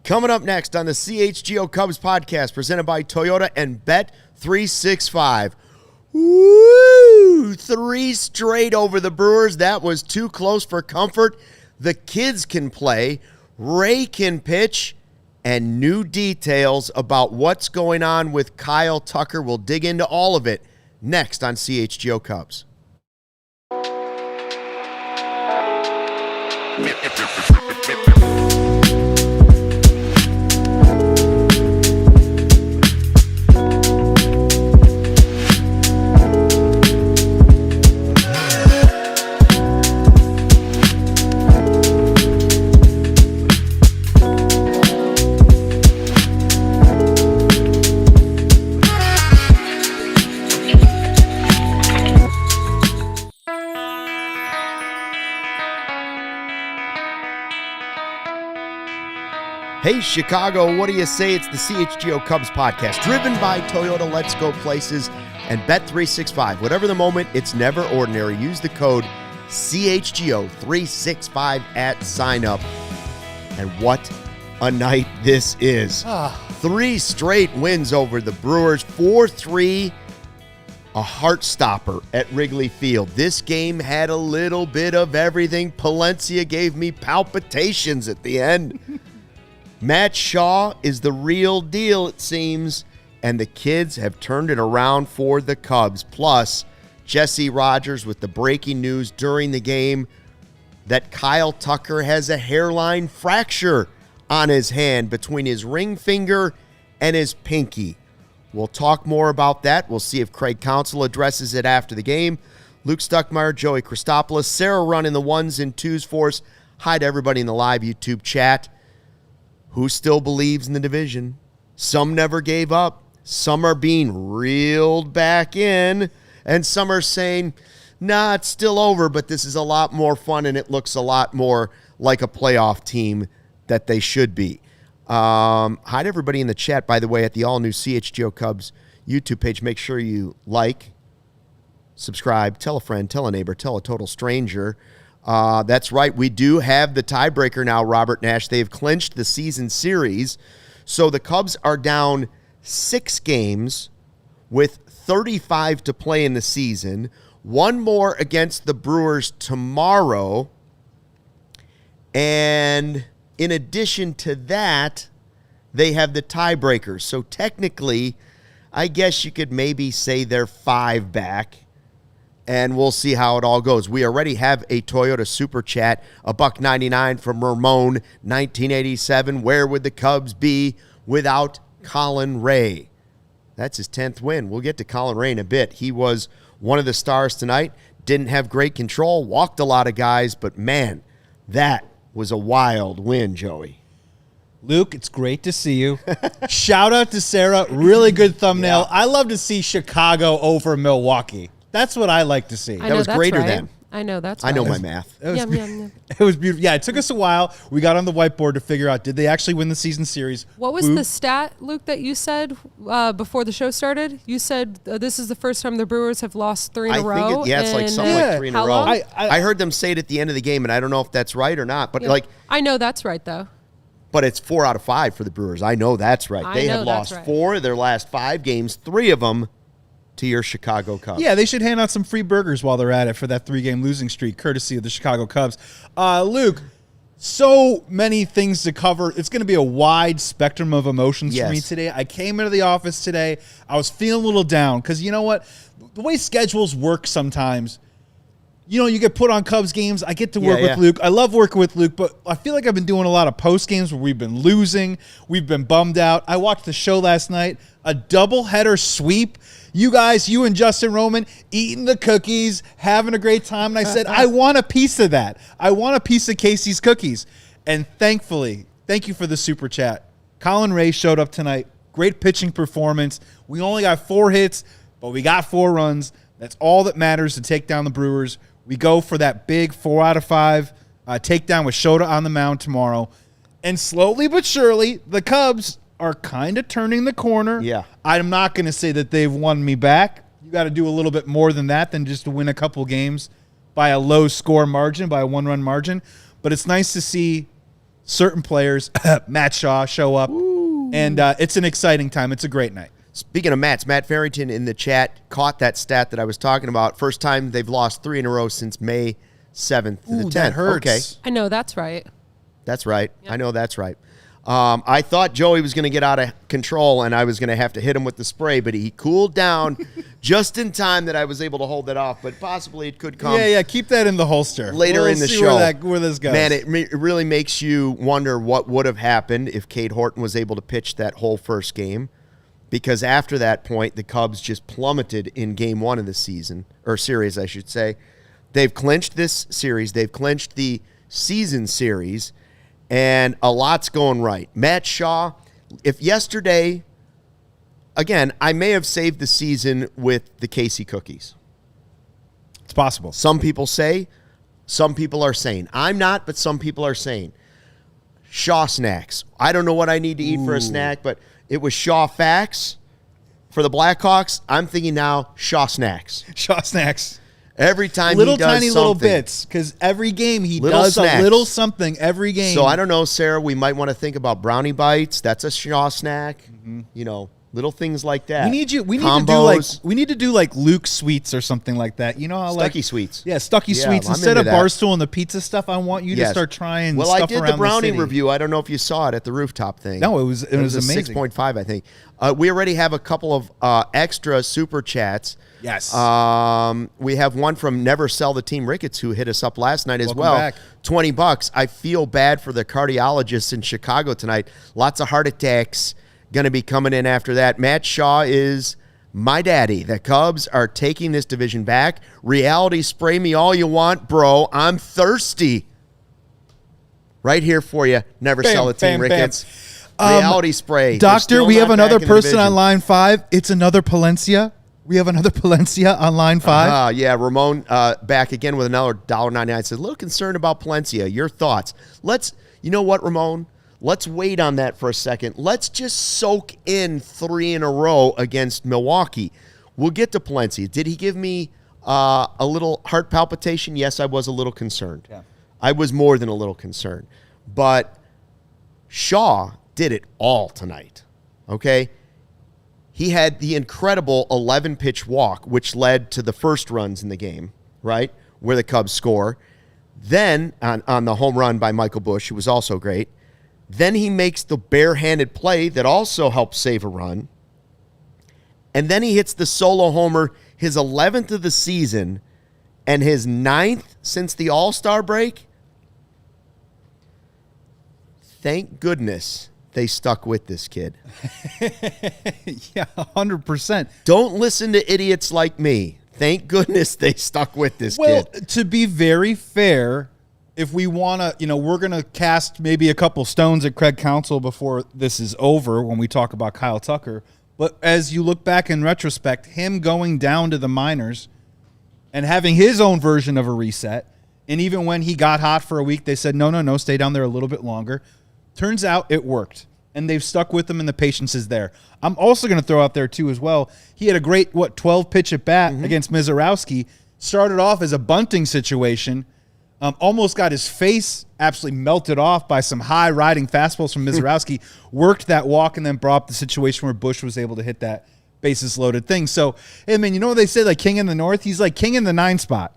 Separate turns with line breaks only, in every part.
Coming up next on the CHGO Cubs podcast, presented by Toyota and Bet365. Woo! 3 straight over the Brewers. That was too close for comfort. The kids can play. Ray can pitch. And new details about what's going on with Kyle Tucker. We'll dig into all of it next on CHGO Cubs. Hey, Chicago, what do you say? It's the CHGO Cubs podcast, driven by Toyota, Let's Go Places, and Bet365. Whatever the moment, it's never ordinary. Use the code CHGO365 at sign-up. And what a night this is. 3 straight wins over the Brewers, 4-3, a heart stopper at Wrigley Field. This game had a little bit of everything. Palencia gave me palpitations at the end. Matt Shaw is the real deal, it seems, and the kids have turned it around for the Cubs. Plus, Jesse Rogers with the breaking news during the game that Kyle Tucker has a hairline fracture on his hand between his ring finger and his pinky. We'll talk more about that. We'll see if Craig Counsell addresses it after the game. Luke Stuckmeyer, Joey Christopoulos, Sarah running the 1s and 2s for us. Hi to everybody in the live YouTube chat. Who still believes in the division? Some never gave up. Some are being reeled back in. And some are saying, nah, it's still over, but this is a lot more fun and it looks a lot more like a playoff team that they should be. Hi to everybody in the chat, by the way, at the all-new CHGO Cubs YouTube page. Make sure you like, subscribe, tell a friend, tell a neighbor, tell a total stranger. That's right. We do have the tiebreaker now, Robert Nash. They've clinched the season series. So the Cubs are down 6 games with 35 to play in the season. 1 more against the Brewers tomorrow. And in addition to that, they have the tiebreakers. So technically, I guess you could maybe say they're 5 back. And we'll see how it all goes. We already have a Toyota Super Chat, $1.99 from Ramon, 1987. Where would the Cubs be without Colin Rea? That's his 10th win. We'll get to Colin Rea in a bit. He was one of the stars tonight. Didn't have great control, walked a lot of guys, but man, that was a wild win, Joey.
Luke, it's great to see you. Shout out to Sarah. Really good thumbnail. Yeah. I love to see Chicago over Milwaukee. That's what I like to see.
That was greater than.
I know that's right.
I know my math.
It
was beautiful. Yeah, it took us a while. We got on the whiteboard to figure out, did they actually win the season series?
What was the stat, Luke, that you said before the show started? You said this is the first time the Brewers have lost 3 in a row.
It's like something like 3 in a row. I heard them say it at the end of the game, and I don't know if that's right or not. But
I know that's right, though.
But it's 4 out of 5 for the Brewers. I know that's right. They have lost 4 of their last 5 games, 3 of them to your Chicago Cubs.
Yeah, they should hand out some free burgers while they're at it for that 3-game losing streak, courtesy of the Chicago Cubs. Luke, so many things to cover. It's going to be a wide spectrum of emotions for me today. I came into the office today. I was feeling a little down because you know what? The way schedules work sometimes, you know, you get put on Cubs games. I get to work with Luke. I love working with Luke, but I feel like I've been doing a lot of post games where we've been losing. We've been bummed out. I watched the show last night, a doubleheader sweep. You guys, you and Justin Roman, eating the cookies, having a great time. And I said, I want a piece of that. I want a piece of Caissie's cookies. And thankfully, thank you for the super chat. Colin Rea showed up tonight. Great pitching performance. We only got 4 hits, but we got 4 runs. That's all that matters to take down the Brewers. We go for that big 4 out of 5 takedown with Shota on the mound tomorrow. And slowly but surely, the Cubs are kind of turning the corner.
Yeah.
I'm not going to say that they've won me back. You got to do a little bit more than that than just to win a couple games by a low score margin, by a 1-run margin. But it's nice to see certain players, Matt Shaw, show up. Ooh. And it's an exciting time. It's a great night.
Speaking of Matt Farrington in the chat caught that stat that I was talking about. First time they've lost 3 in a row since May 7th to the 10th.
That hurts.
Okay.
I know, that's right.
That's right. Yep. I know that's right. I thought Joey was going to get out of control and I was going to have to hit him with the spray, but he cooled down just in time that I was able to hold it off, but possibly it could come.
Yeah, keep that in the holster.
Later in the show.
Where this goes.
Man, it really makes you wonder what would have happened if Cade Horton was able to pitch that whole first game, because after that point, the Cubs just plummeted in game 1 of the season, or series, I should say. They've clinched this series. They've clinched the season series. And a lot's going right. Matt Shaw, if yesterday, again, I may have saved the season with the Caissie cookies.
It's possible.
Some people say, some people are saying. I'm not, but some people are saying. Shaw snacks. I don't know what I need to eat for a snack, but it was Shaw facts for the Blackhawks. I'm thinking now Shaw snacks.
Shaw snacks.
Every time
little
he does
tiny
something.
little bits, because every game he
Little
does
snacks.
a little something every game.
So I don't know, Sarah. We might want to think about brownie bites. That's a Shaw snack.
Mm-hmm.
You know, little things like that.
We need
Combos.
to do like Luke Sweets or something like that. You know how
Stucky Sweets.
Yeah, Stucky Sweets.
I'm
Instead
into
of
that.
Barstool and the pizza stuff, I want you to start trying.
Well,
stuff
I did
around
the brownie
city.
review. I don't know if you saw it at the rooftop thing.
No, it was amazing.
6.5, I think. We already have a couple of extra super chats.
Yes.
We have one from Never Sell the Team Ricketts who hit us up last night as
Welcome
well.
back.
$20. I feel bad for the cardiologists in Chicago tonight. Lots of heart attacks going to be coming in after that. Matt Shaw is my daddy. The Cubs are taking this division back. Reality, spray me all you want, bro. I'm thirsty. Right here for you. Never Sell the Team Ricketts. Reality spray.
Doctor, we have another person on line 5. It's another Palencia. We have another Palencia on line 5.
Yeah, Ramon back again with another $1.99. Says, a little concerned about Palencia. Your thoughts? You know what, Ramon? Let's wait on that for a second. Let's just soak in 3 in a row against Milwaukee. We'll get to Palencia. Did he give me a little heart palpitation? Yes, I was a little concerned.
Yeah.
I was more than a little concerned. But Shaw did it all tonight, okay? He had the incredible 11-pitch walk, which led to the first runs in the game, right, where the Cubs score. Then, on the home run by Michael Busch, who was also great, then he makes the barehanded play that also helps save a run. And then he hits the solo homer, his 11th of the season, and his 9th since the All-Star break. Thank goodness they stuck with this kid.
Yeah, 100%.
Don't listen to idiots like me. Thank goodness they stuck with this kid.
Well, to be very fair, if we want to, we're going to cast maybe a couple stones at Craig Counsell before this is over when we talk about Kyle Tucker. But as you look back in retrospect, him going down to the minors and having his own version of a reset, and even when he got hot for a week, they said, no, stay down there a little bit longer. Turns out it worked, and they've stuck with him, and the patience is there. I'm also going to throw out there, too, as well. He had a great, 12-pitch at-bat against Mizorowski. Started off as a bunting situation. Almost got his face absolutely melted off by some high-riding fastballs from Mizorowski. Worked that walk, and then brought up the situation where Busch was able to hit that bases-loaded thing. So, I mean, you know what they say, like king in the north? He's like king in the 9 spot.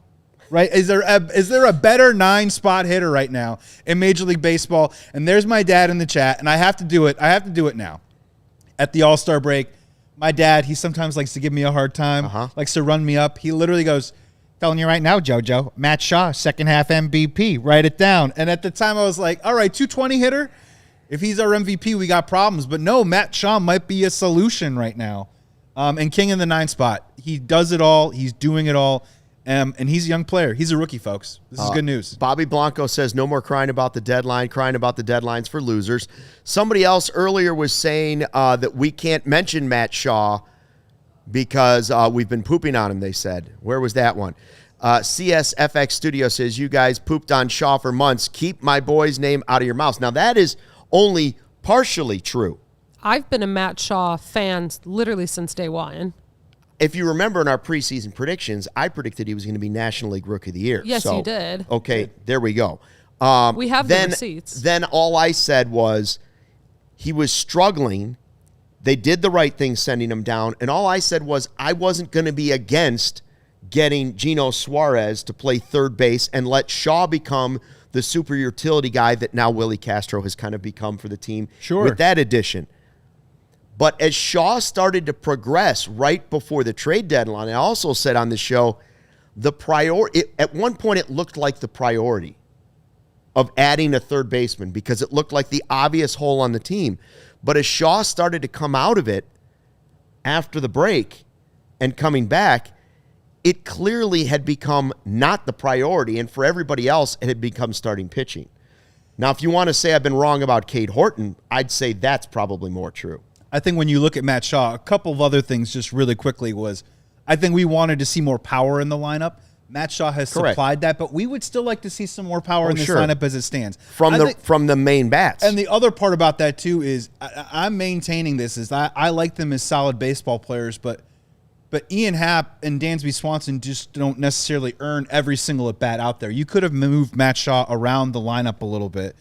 Right? Is there a better 9-spot hitter right now in Major League Baseball? And there's my dad in the chat, and I have to do it. I have to do it now. At the All-Star break, my dad, he sometimes likes to give me a hard time, likes to run me up. He literally goes, telling you right now, JoJo, Matt Shaw, second half MVP. Write it down. And at the time, I was like, all right, 220 hitter. If he's our MVP, we got problems. But no, Matt Shaw might be a solution right now. And king in the 9 spot. He does it all. He's doing it all. And he's a young player. He's a rookie, folks. This is good news.
Bobby Blanco says, no more crying about the deadline. Crying about the deadlines for losers. Somebody else earlier was saying that we can't mention Matt Shaw because we've been pooping on him, they said. Where was that one? CSFX Studio says, you guys pooped on Shaw for months. Keep my boy's name out of your mouths. Now, that is only partially true.
I've been a Matt Shaw fan literally since day one.
If you remember in our preseason predictions, I predicted he was going to be National League Rookie of the Year.
Yes, you did.
Okay, there we go.
We have the receipts.
Then all I said was he was struggling. They did the right thing sending him down. And all I said was I wasn't going to be against getting Gino Suarez to play third base and let Shaw become the super utility guy that now Willie Castro has kind of become for the team with that addition. But as Shaw started to progress right before the trade deadline, I also said on the show, at one point it looked like the priority of adding a third baseman because it looked like the obvious hole on the team. But as Shaw started to come out of it after the break and coming back, it clearly had become not the priority, and for everybody else, it had become starting pitching. Now, if you want to say I've been wrong about Cade Horton, I'd say that's probably more true.
I think when you look at Matt Shaw, a couple of other things just really quickly was I think we wanted to see more power in the lineup. Matt Shaw has supplied that, but we would still like to see some more power in this lineup as it stands.
From the main bats.
And the other part about that, too, is I'm maintaining this, is I like them as solid baseball players, but Ian Happ and Dansby Swanson just don't necessarily earn every single at-bat out there. You could have moved Matt Shaw around the lineup a little bit.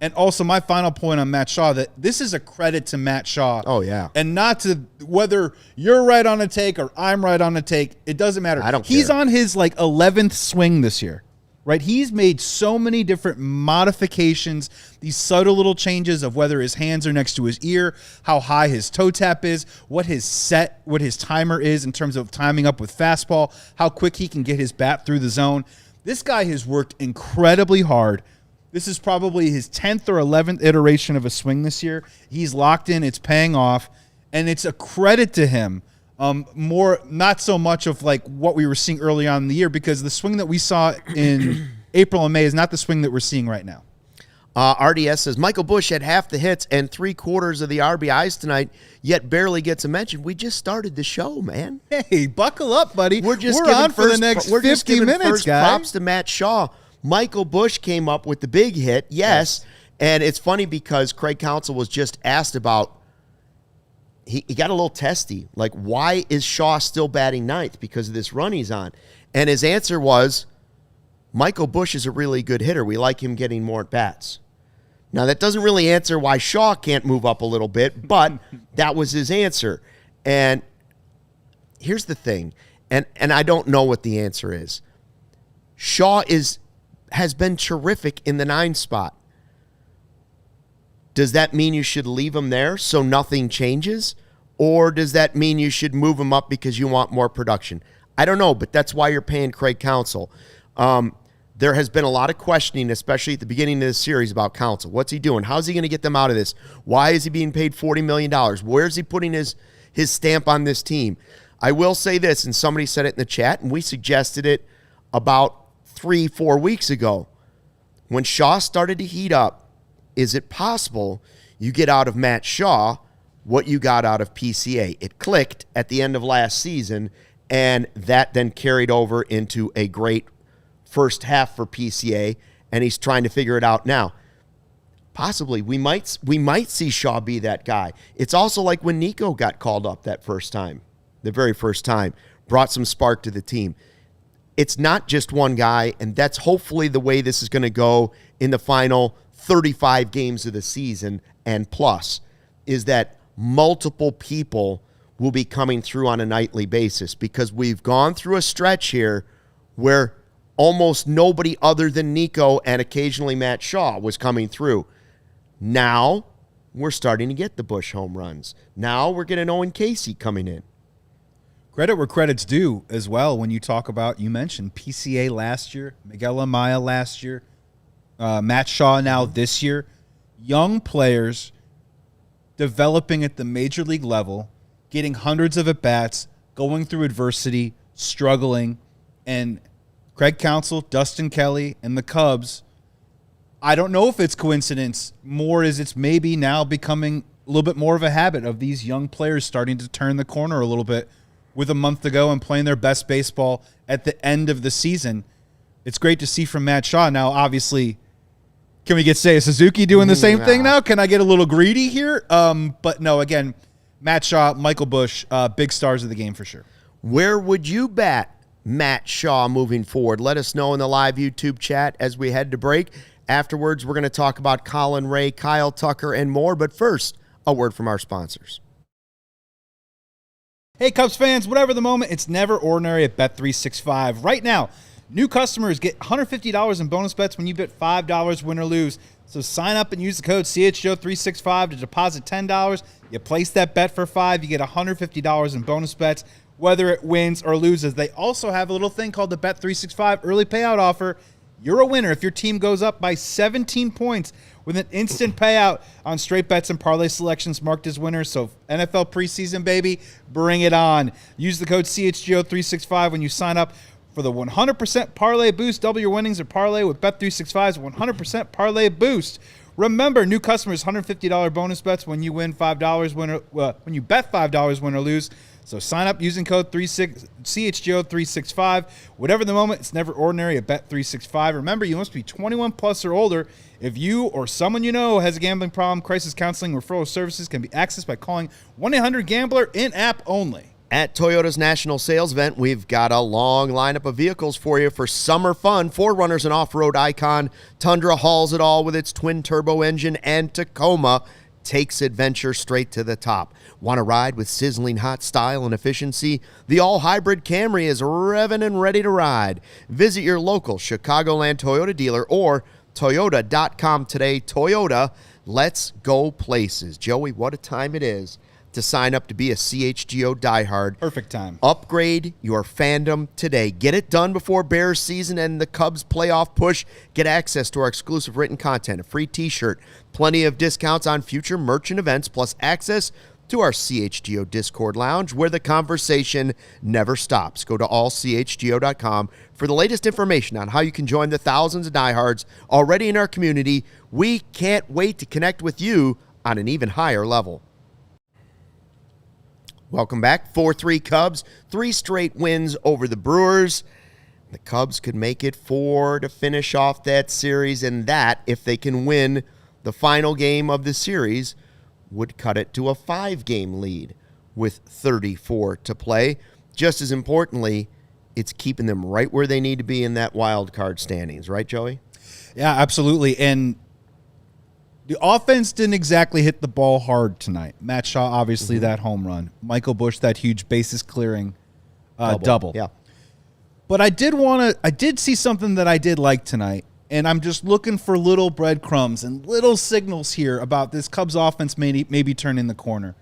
And also, my final point on Matt Shaw, that this is a credit to Matt Shaw.
Oh, yeah.
And not to whether you're right on a take or I'm right on a take. It doesn't matter.
I don't care.
He's on his 11th swing this year, right? He's made so many different modifications, these subtle little changes of whether his hands are next to his ear, how high his toe tap is, what his timer is in terms of timing up with fastball, how quick he can get his bat through the zone. This guy has worked incredibly hard. This is probably his 10th or 11th iteration of a swing this year. He's locked in. It's paying off. And it's a credit to him. Not so much of what we were seeing early on in the year, because the swing that we saw in April and May is not the swing that we're seeing right now.
RDS says, Michael Busch had half the hits and 3/4 of the RBIs tonight, yet barely gets a mention. We just started the show, man.
Hey, buckle up, buddy.
We're
on for the next 50 minutes, guys.
Props to Matt Shaw. Michael Busch came up with the big hit, yes. And it's funny because Craig Counsell was just asked about, he got a little testy, why is Shaw still batting ninth? Because of this run he's on. And his answer was, Michael Busch is a really good hitter. We like him getting more at-bats. Now, that doesn't really answer why Shaw can't move up a little bit, but that was his answer. And here's the thing, and I don't know what the answer is. Shaw has been terrific in the 9 spot. Does that mean you should leave him there so nothing changes? Or does that mean you should move him up because you want more production? I don't know, but that's why you're paying Craig Counsell. There has been a lot of questioning, especially at the beginning of this series, about Counsell. What's he doing? How's he going to get them out of this? Why is he being paid $40 million? Where's he putting his stamp on this team? I will say this, and somebody said it in the chat, and we suggested it about 3-4 weeks ago. When Shaw started to heat up, is it possible you get out of Matt Shaw what you got out of PCA? It clicked at the end of last season, and that then carried over into a great first half for PCA, and he's trying to figure it out now. Possibly, we might see Shaw be that guy. It's also like when Nico got called up that first time, the very first time, brought some spark to the team. It's not just one guy, and that's hopefully the way this is going to go in the final 35 games of the season and plus, is that multiple people will be coming through on a nightly basis, because we've gone through a stretch here where almost nobody other than Nico and occasionally Matt Shaw was coming through. Now we're starting to get the Busch home runs. Now we're getting Owen Caissie coming in.
Credit where credit's due as well when you talk about, you mentioned PCA last year, Miguel Amaya last year, Matt Shaw now this year. Young players developing at the major league level, getting hundreds of at-bats, going through adversity, struggling, and Craig Counsell, Dustin Kelly, and the Cubs, I don't know if it's coincidence, more as it's maybe now becoming a little bit more of a habit of these young players starting to turn the corner a little bit with a month to go and playing their best baseball at the end of the season. It's great to see from Matt Shaw. Now, obviously, can we get Seiya Suzuki doing the same thing now? Can I get a little greedy here? But no, again, Matt Shaw, Michael Busch, big stars of the game for sure.
Where would you bat Matt Shaw moving forward? Let us know in the live YouTube chat as we head to break. Afterwards, we're going to talk about Colin Rea, Kyle Tucker, and more. But first, a word from our sponsors.
Hey, Cubs fans, whatever the moment, it's never ordinary at Bet365. Right now, new customers get $150 in bonus bets when you bet $5 win or lose. So sign up and use the code CHGO365 to deposit $10. You place that bet for $5, you get $150 in bonus bets, whether it wins or loses. They also have a little thing called the Bet365 early payout offer. You're a winner if your team goes up by 17 points with an instant payout on straight bets and parlay selections marked as winners. So NFL preseason, baby, bring it on. Use the code CHGO365 when you sign up for the 100% parlay boost. Double your winnings or parlay with Bet365's 100% parlay boost. Remember, new customers $150 bonus bets when you win $5 when you bet $5 win or lose. So sign up using code CHGO365. Whatever the moment, it's never ordinary at Bet365. Remember, you must be 21 plus or older. If you or someone you know has a gambling problem, crisis counseling, referral services can be accessed by calling 1-800-GAMBLER in-app only.
At Toyota's national sales event, we've got a long lineup of vehicles for you for summer fun. 4Runner's an off-road icon. Tundra hauls it all with its twin-turbo engine, and Tacoma takes adventure straight to the top. Want to ride with sizzling hot style and efficiency? The all-hybrid Camry is revving and ready to ride. Visit your local Chicagoland Toyota dealer or Toyota.com today. Toyota, let's go places. Joey, what a time it is to sign up to be a CHGO diehard.
Perfect time.
Upgrade your fandom today. Get it done before Bears season and the Cubs playoff push. Get access to our exclusive written content, a free t-shirt, plenty of discounts on future merch and events, plus access to our CHGO Discord lounge where the conversation never stops. Go to allchgo.com for the latest information on how you can join the thousands of diehards already in our community. We can't wait to connect with you on an even higher level. Welcome back. 4-3 Cubs, 3 straight wins over the Brewers. The Cubs could make it 4 to finish off that series, and that, if they can win the final game of the series, would cut it to a 5-game lead with 34 to play. Just as importantly, it's keeping them right where they need to be in that wild card standings, right, Joey?
Yeah, absolutely. And the offense didn't exactly hit the ball hard tonight. Matt Shaw, obviously, that home run. Michael Busch, that huge bases clearing double.
Yeah.
But I did see something that I did like tonight, and I'm just looking for little breadcrumbs and little signals here about this Cubs offense maybe turning the corner.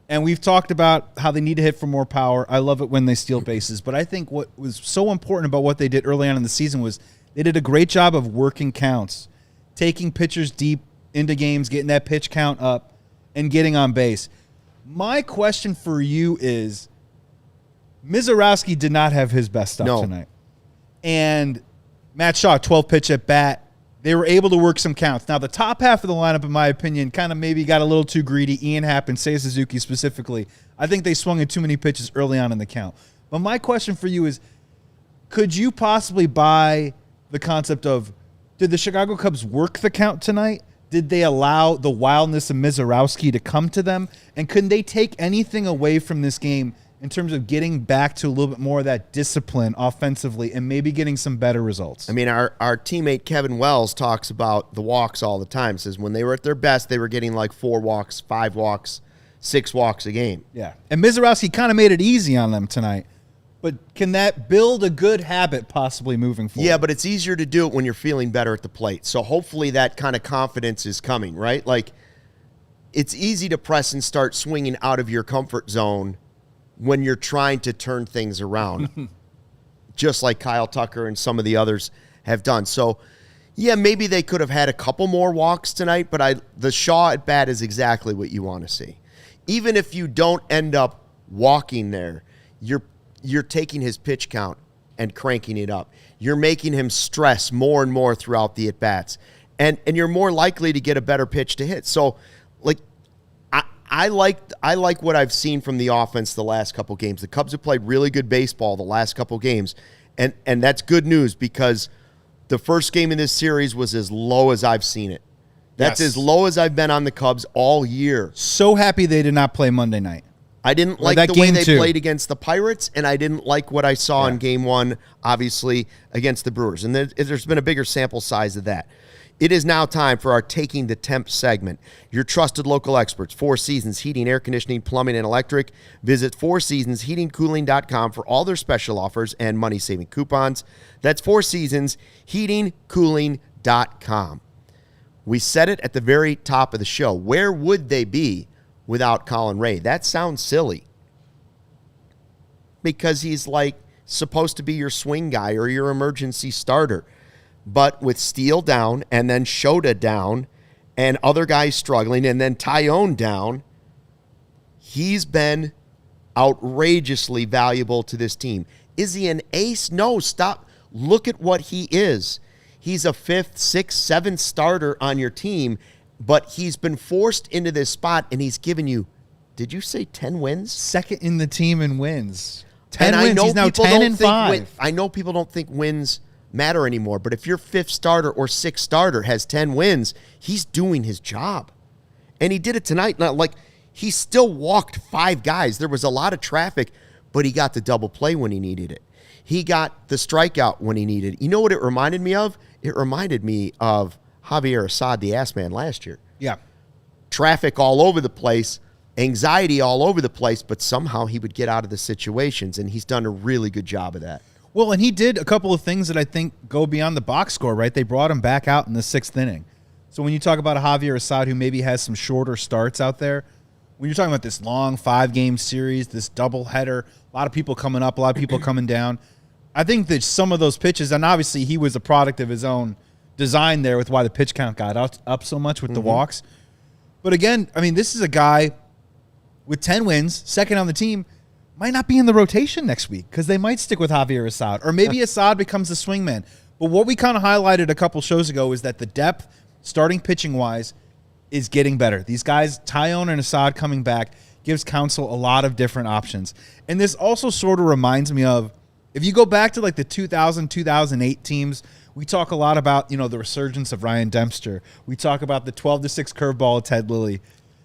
And we've talked about how they need to hit for more power. I love it when they steal bases. But I think what was so important about what they did early on in the season was they did a great job of working counts, taking pitchers deep into games, getting that pitch count up, and getting on base. My question for you is, Mizorowski did not have his best stuff tonight. And Matt Shaw, 12-pitch at bat. They were able to work some counts. Now, the top half of the lineup, in my opinion, kind of maybe got a little too greedy. Ian Happ and Seiya Suzuki specifically. I think they swung at too many pitches early on in the count. But my question for you is, could you possibly buy the concept of, did the Chicago Cubs work the count tonight? Did they allow the wildness of Mizorowski to come to them? And couldn't they take anything away from this game in terms of getting back to a little bit more of that discipline offensively and maybe getting some better results?
I mean, our teammate Kevin Wells talks about the walks all the time. Says when they were at their best, they were getting like 4 walks, 5 walks, 6 walks a game.
Yeah. And Mizorowski kind of made it easy on them tonight. But can that build a good habit possibly moving forward?
Yeah, but it's easier to do it when you're feeling better at the plate. So hopefully that kind of confidence is coming, right? Like, it's easy to press and start swinging out of your comfort zone when you're trying to turn things around, just like Kyle Tucker and some of the others have done. So, yeah, maybe they could have had a couple more walks tonight, but the Shaw at bat is exactly what you want to see. Even if you don't end up walking there, you're taking his pitch count and cranking it up. You're making him stress more and more throughout the at-bats. And you're more likely to get a better pitch to hit. So, like, I like what I've seen from the offense the last couple games. The Cubs have played really good baseball the last couple games. And that's good news because the first game in this series was as low as I've seen it. That's as low as I've been on the Cubs all year.
So happy they did not play Monday night.
I didn't like the way they played against the Pirates, and I didn't like what I saw in Game 1, obviously, against the Brewers. And there's been a bigger sample size of that. It is now time for our Taking the Temp segment. Your trusted local experts, Four Seasons Heating, Air Conditioning, Plumbing, and Electric. Visit fourseasonsheatingcooling.com for all their special offers and money-saving coupons. That's fourseasonsheatingcooling.com. We said it at the very top of the show. Where would they be without Colin Rea? That sounds silly because he's like supposed to be your swing guy or your emergency starter. But with Steele down and then Shota down and other guys struggling and then Tyone down, he's been outrageously valuable to this team. Is he an ace? No, stop. Look at what he is. He's a 5th, 6th, 7th starter on your team, but he's been forced into this spot and he's given you, did you say 10 wins?
Second in the team in wins. 10
and
wins. He's now 10-5.
I know people don't think wins matter anymore, but if your 5th starter or 6th starter has 10 wins, he's doing his job. And he did it tonight. Not like he still walked 5 guys. There was a lot of traffic, but he got the double play when he needed it. He got the strikeout when he needed it. You know what it reminded me of? It reminded me of Javier Assad, the ass man, last year.
Yeah.
Traffic all over the place, anxiety all over the place, but somehow he would get out of the situations, and he's done a really good job of that.
Well, and he did a couple of things that I think go beyond the box score, right? They brought him back out in the 6th inning. So when you talk about a Javier Assad who maybe has some shorter starts out there, when you're talking about this long 5-game series, this doubleheader, a lot of people coming up, a lot of people coming down, I think that some of those pitches, and obviously he was a product of his own design there with why the pitch count got up so much with the walks. But again, I mean, this is a guy with 10 wins, second on the team, might not be in the rotation next week because they might stick with Javier Assad. Or maybe Assad becomes the swingman. But what we kind of highlighted a couple shows ago is that the depth, starting pitching-wise, is getting better. These guys, Tyone and Assad coming back, gives Counsell a lot of different options. And this also sort of reminds me of, if you go back to like the 2000, 2008 teams, we talk a lot about, you know, the resurgence of Ryan Dempster. We talk about the 12-6 curveball of Ted Lilly.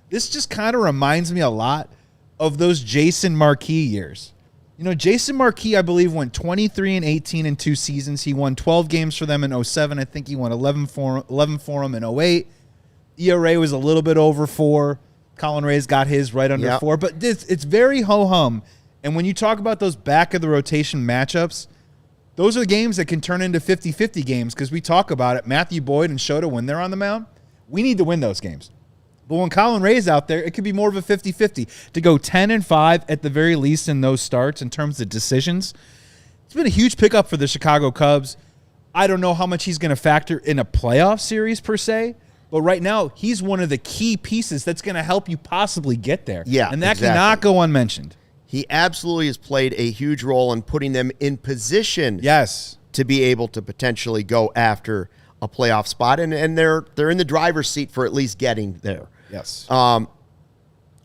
This just kind of reminds me a lot of those Jason Marquis years. You know, Jason Marquis, I believe, went 23-18 in 2 seasons. He won 12 games for them in 2007. I think he won 11 for them in 2008. ERA was a little bit over 4. Colin Rea's got his right under 4. But it's very ho-hum. And when you talk about those back-of-the-rotation matchups, those are the games that can turn into 50-50 games because we talk about it. Matthew Boyd and Shota, when they're on the mound, we need to win those games. But when Colin Rea's out there, it could be more of a 50-50. To go 10-5 at the very least in those starts in terms of decisions, it's been a huge pickup for the Chicago Cubs. I don't know how much he's going to factor in a playoff series per se, but right now he's one of the key pieces that's going to help you possibly get there.
Yeah,
and that cannot go unmentioned.
He absolutely has played a huge role in putting them in position to be able to potentially go after a playoff spot, and they're in the driver's seat for at least getting there.
Yes.
I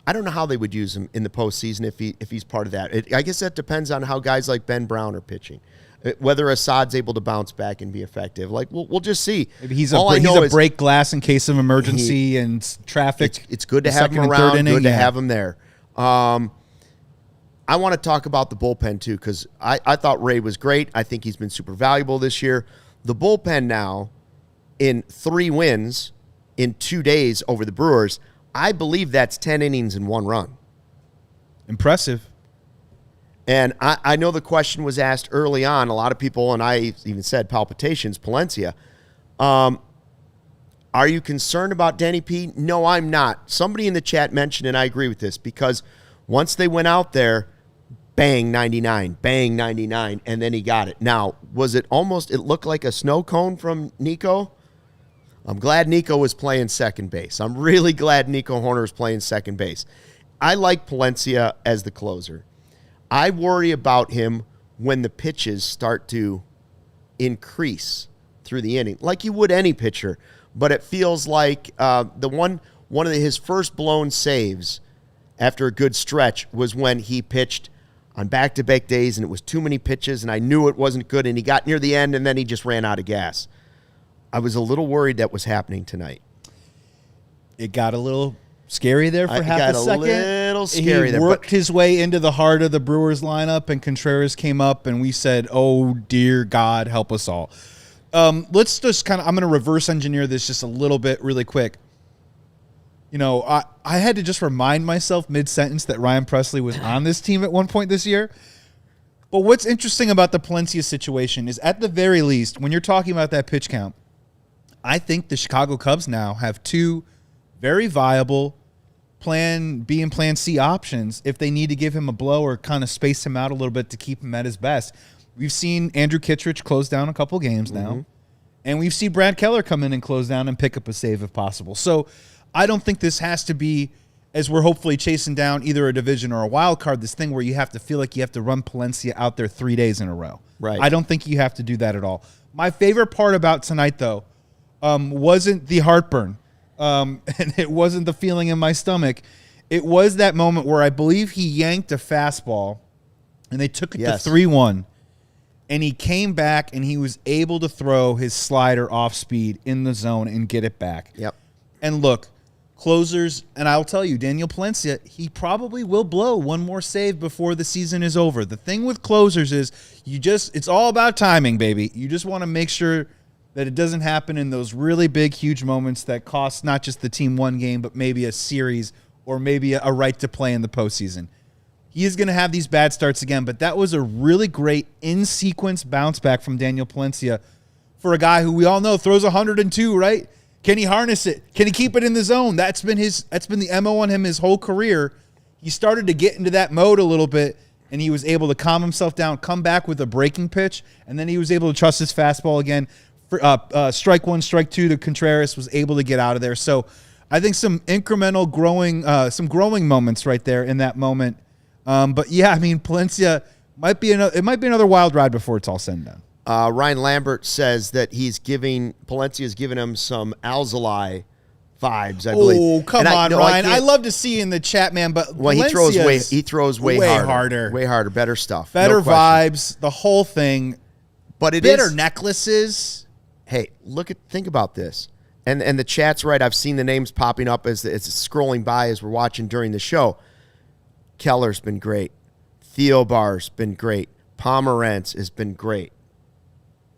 don't know how they would use him in the postseason if he's part of that. I guess that depends on how guys like Ben Brown are pitching, whether Assad's able to bounce back and be effective. Like we'll just see.
Maybe he's a break glass in case of emergency and traffic.
It's good to have him around. Good to have him there. I want to talk about the bullpen too because I thought Rea was great. I think he's been super valuable this year. The bullpen now, in 3 wins in 2 days over the Brewers, I believe that's 10 innings and 1 run.
Impressive.
And I know the question was asked early on. A lot of people, and I even said palpitations, Palencia. Are you concerned about Denny P? No, I'm not. Somebody in the chat mentioned, and I agree with this, because once they went out there, bang, 99, and then he got it. Now, was it almost, it looked like a snow cone from Nico? I'm glad Nico was playing second base. I'm really glad Nico Horner was playing second base. I like Palencia as the closer. I worry about him when the pitches start to increase through the inning, like you would any pitcher. But it feels like one of his first blown saves after a good stretch was when he pitched on back-to-back days, and it was too many pitches, and I knew it wasn't good, and he got near the end, and then he just ran out of gas. I was a little worried that was happening tonight.
It got a little scary there for half a second.
It got a little scary there.
He worked his way into the heart of the Brewers lineup, and Contreras came up, and we said, oh, dear God, help us all. Let's just I'm going to reverse engineer this just a little bit really quick. You know, I had to just remind myself mid-sentence that Ryan Pressly was on this team at one point this year. But what's interesting about the Palencia situation is, at the very least, when you're talking about that pitch count, I think the Chicago Cubs now have two very viable plan B and plan C options if they need to give him a blow or kind of space him out a little bit to keep him at his best. We've seen Andrew Kittredge close down a couple games now, and we've seen Brad Keller come in and close down and pick up a save if possible. So I don't think this has to be, as we're hopefully chasing down either a division or a wild card, this thing where you have to feel like you have to run Palencia out there 3 days in a row.
Right.
I don't think you have to do that at all. My favorite part about tonight, though, wasn't the heartburn, and it wasn't the feeling in my stomach. It was that moment where I believe he yanked a fastball, and they took it to 3-1, and he came back, and he was able to throw his slider off speed in the zone and get it back.
Yep.
And look, closers, and I'll tell you, Daniel Palencia, he probably will blow one more save before the season is over. The thing with closers is it's all about timing, baby. You just want to make sure that it doesn't happen in those really big, huge moments that cost not just the team one game, but maybe a series or maybe a right to play in the postseason. He is going to have these bad starts again, but that was a really great in-sequence bounce back from Daniel Palencia for a guy who we all know throws 102, right? Can he harness it? Can he keep it in the zone? That's been the MO on him his whole career. He started to get into that mode a little bit, and he was able to calm himself down, come back with a breaking pitch, and then he was able to trust his fastball again. Strike one, strike two to Contreras, was able to get out of there. So I think some incremental growing moments right there in that moment. But yeah, I mean, Palencia might be another wild ride before it's all said and done.
Ryan Lambert says that Palencia's giving him some ALLCITY vibes, I believe.
Oh, come on, Ryan. I love to see you in the chat, man, but
he throws way harder. Way harder, better stuff.
Better vibes, the whole thing.
But it
bitter
is
necklaces.
Hey, think about this. And the chat's right. I've seen the names popping up as it's scrolling by as we're watching during the show. Keller's been great. Theobar's been great. Pomerantz has been great.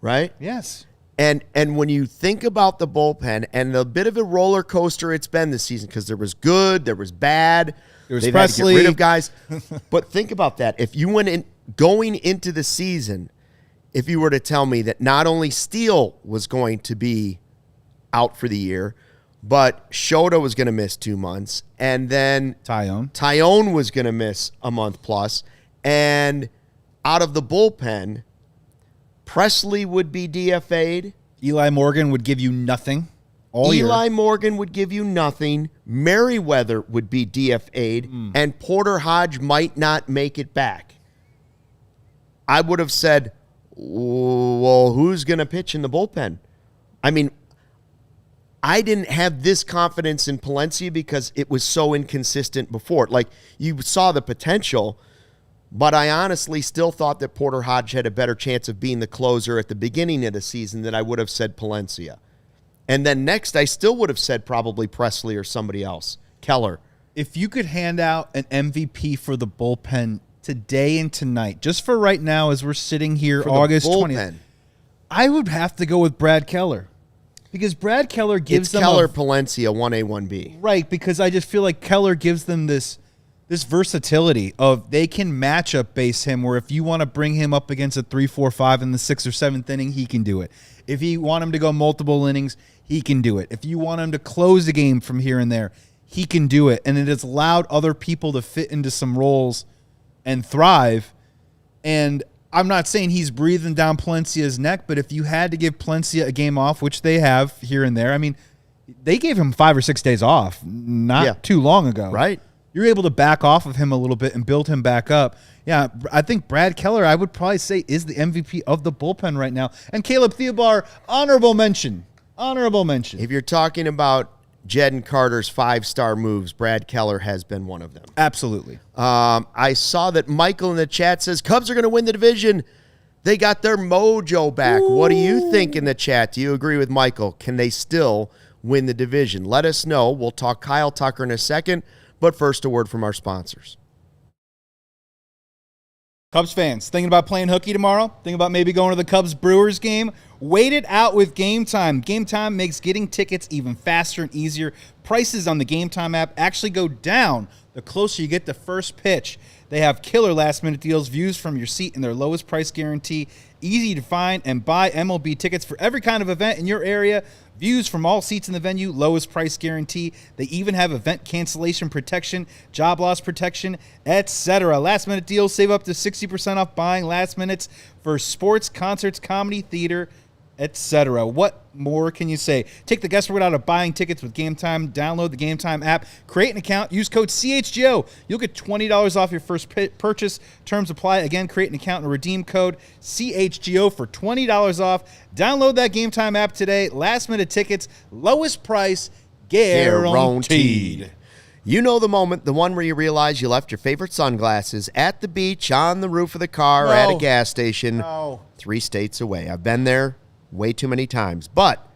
Right?
Yes.
And when you think about the bullpen and the bit of a roller coaster it's been this season, because there was good, there was bad,
they've
had to get rid of guys. But think about that. If you going into the season, if you were to tell me that not only Steele was going to be out for the year, but Shota was going to miss 2 months, and then Tyone was going to miss a month plus, and out of the bullpen, Pressly would be DFA'd.
Eli Morgan would give you nothing all year.
Eli Morgan would give you nothing. Merriweather would be DFA'd, and Porter Hodge might not make it back. I would have said, well, who's going to pitch in the bullpen? I mean, I didn't have this confidence in Palencia because it was so inconsistent before. Like, you saw the potential, but I honestly still thought that Porter Hodge had a better chance of being the closer at the beginning of the season than I would have said Palencia. And then next, I still would have said probably Pressly or somebody else. Keller.
If you could hand out an MVP for the bullpen today and tonight, just for right now as we're sitting here August 20th, I would have to go with Brad Keller. Because Brad Keller gives them
Palencia 1A, 1B.
Right, because I just feel like Keller gives them this versatility of they can matchup base him, where if you want to bring him up against a 3-4-5 in the 6th or 7th inning, he can do it. If you want him to go multiple innings, he can do it. If you want him to close the game from here and there, he can do it. And it has allowed other people to fit into some roles and thrive. And I'm not saying he's breathing down Palencia's neck, but if you had to give Palencia a game off, which they have here and there, I mean, they gave him 5 or 6 days off not too long ago.
Right.
You're able to back off of him a little bit and build him back up. Yeah, I think Brad Keller, I would probably say, is the MVP of the bullpen right now. And Caleb Theobar, honorable mention. Honorable mention.
If you're talking about Jed and Carter's 5-star moves, Brad Keller has been one of them.
Absolutely.
I saw that Michael in the chat says Cubs are going to win the division. They got their mojo back. Ooh. What do you think in the chat? Do you agree with Michael? Can they still win the division? Let us know. We'll talk Kyle Tucker in a second, but first a word from our sponsors.
Cubs fans, thinking about playing hooky tomorrow? Thinking about maybe going to the Cubs-Brewers game? Wait it out with Game Time. Game Time makes getting tickets even faster and easier. Prices on the Game Time app actually go down the closer you get to first pitch. They have killer last-minute deals, views from your seat, and their lowest price guarantee. Easy to find and buy MLB tickets for every kind of event in your area. Views from all seats in the venue, lowest price guarantee. They even have event cancellation protection, job loss protection, etc. Last minute deals, save up to 60% off buying last minutes for sports, concerts, comedy, theater, etc. What more can you say? Take the guesswork out of buying tickets with Game Time. Download the Game Time app, create an account, use code CHGO. You'll get $20 off your first purchase. Terms apply. Again, create an account and redeem code CHGO for $20 off. Download that Game Time app today. Last minute tickets, lowest price guaranteed.
You know the moment, the one where you realize you left your favorite sunglasses at the beach, on the roof of the car, or at a gas station 3 states away. I've been there way too many times. But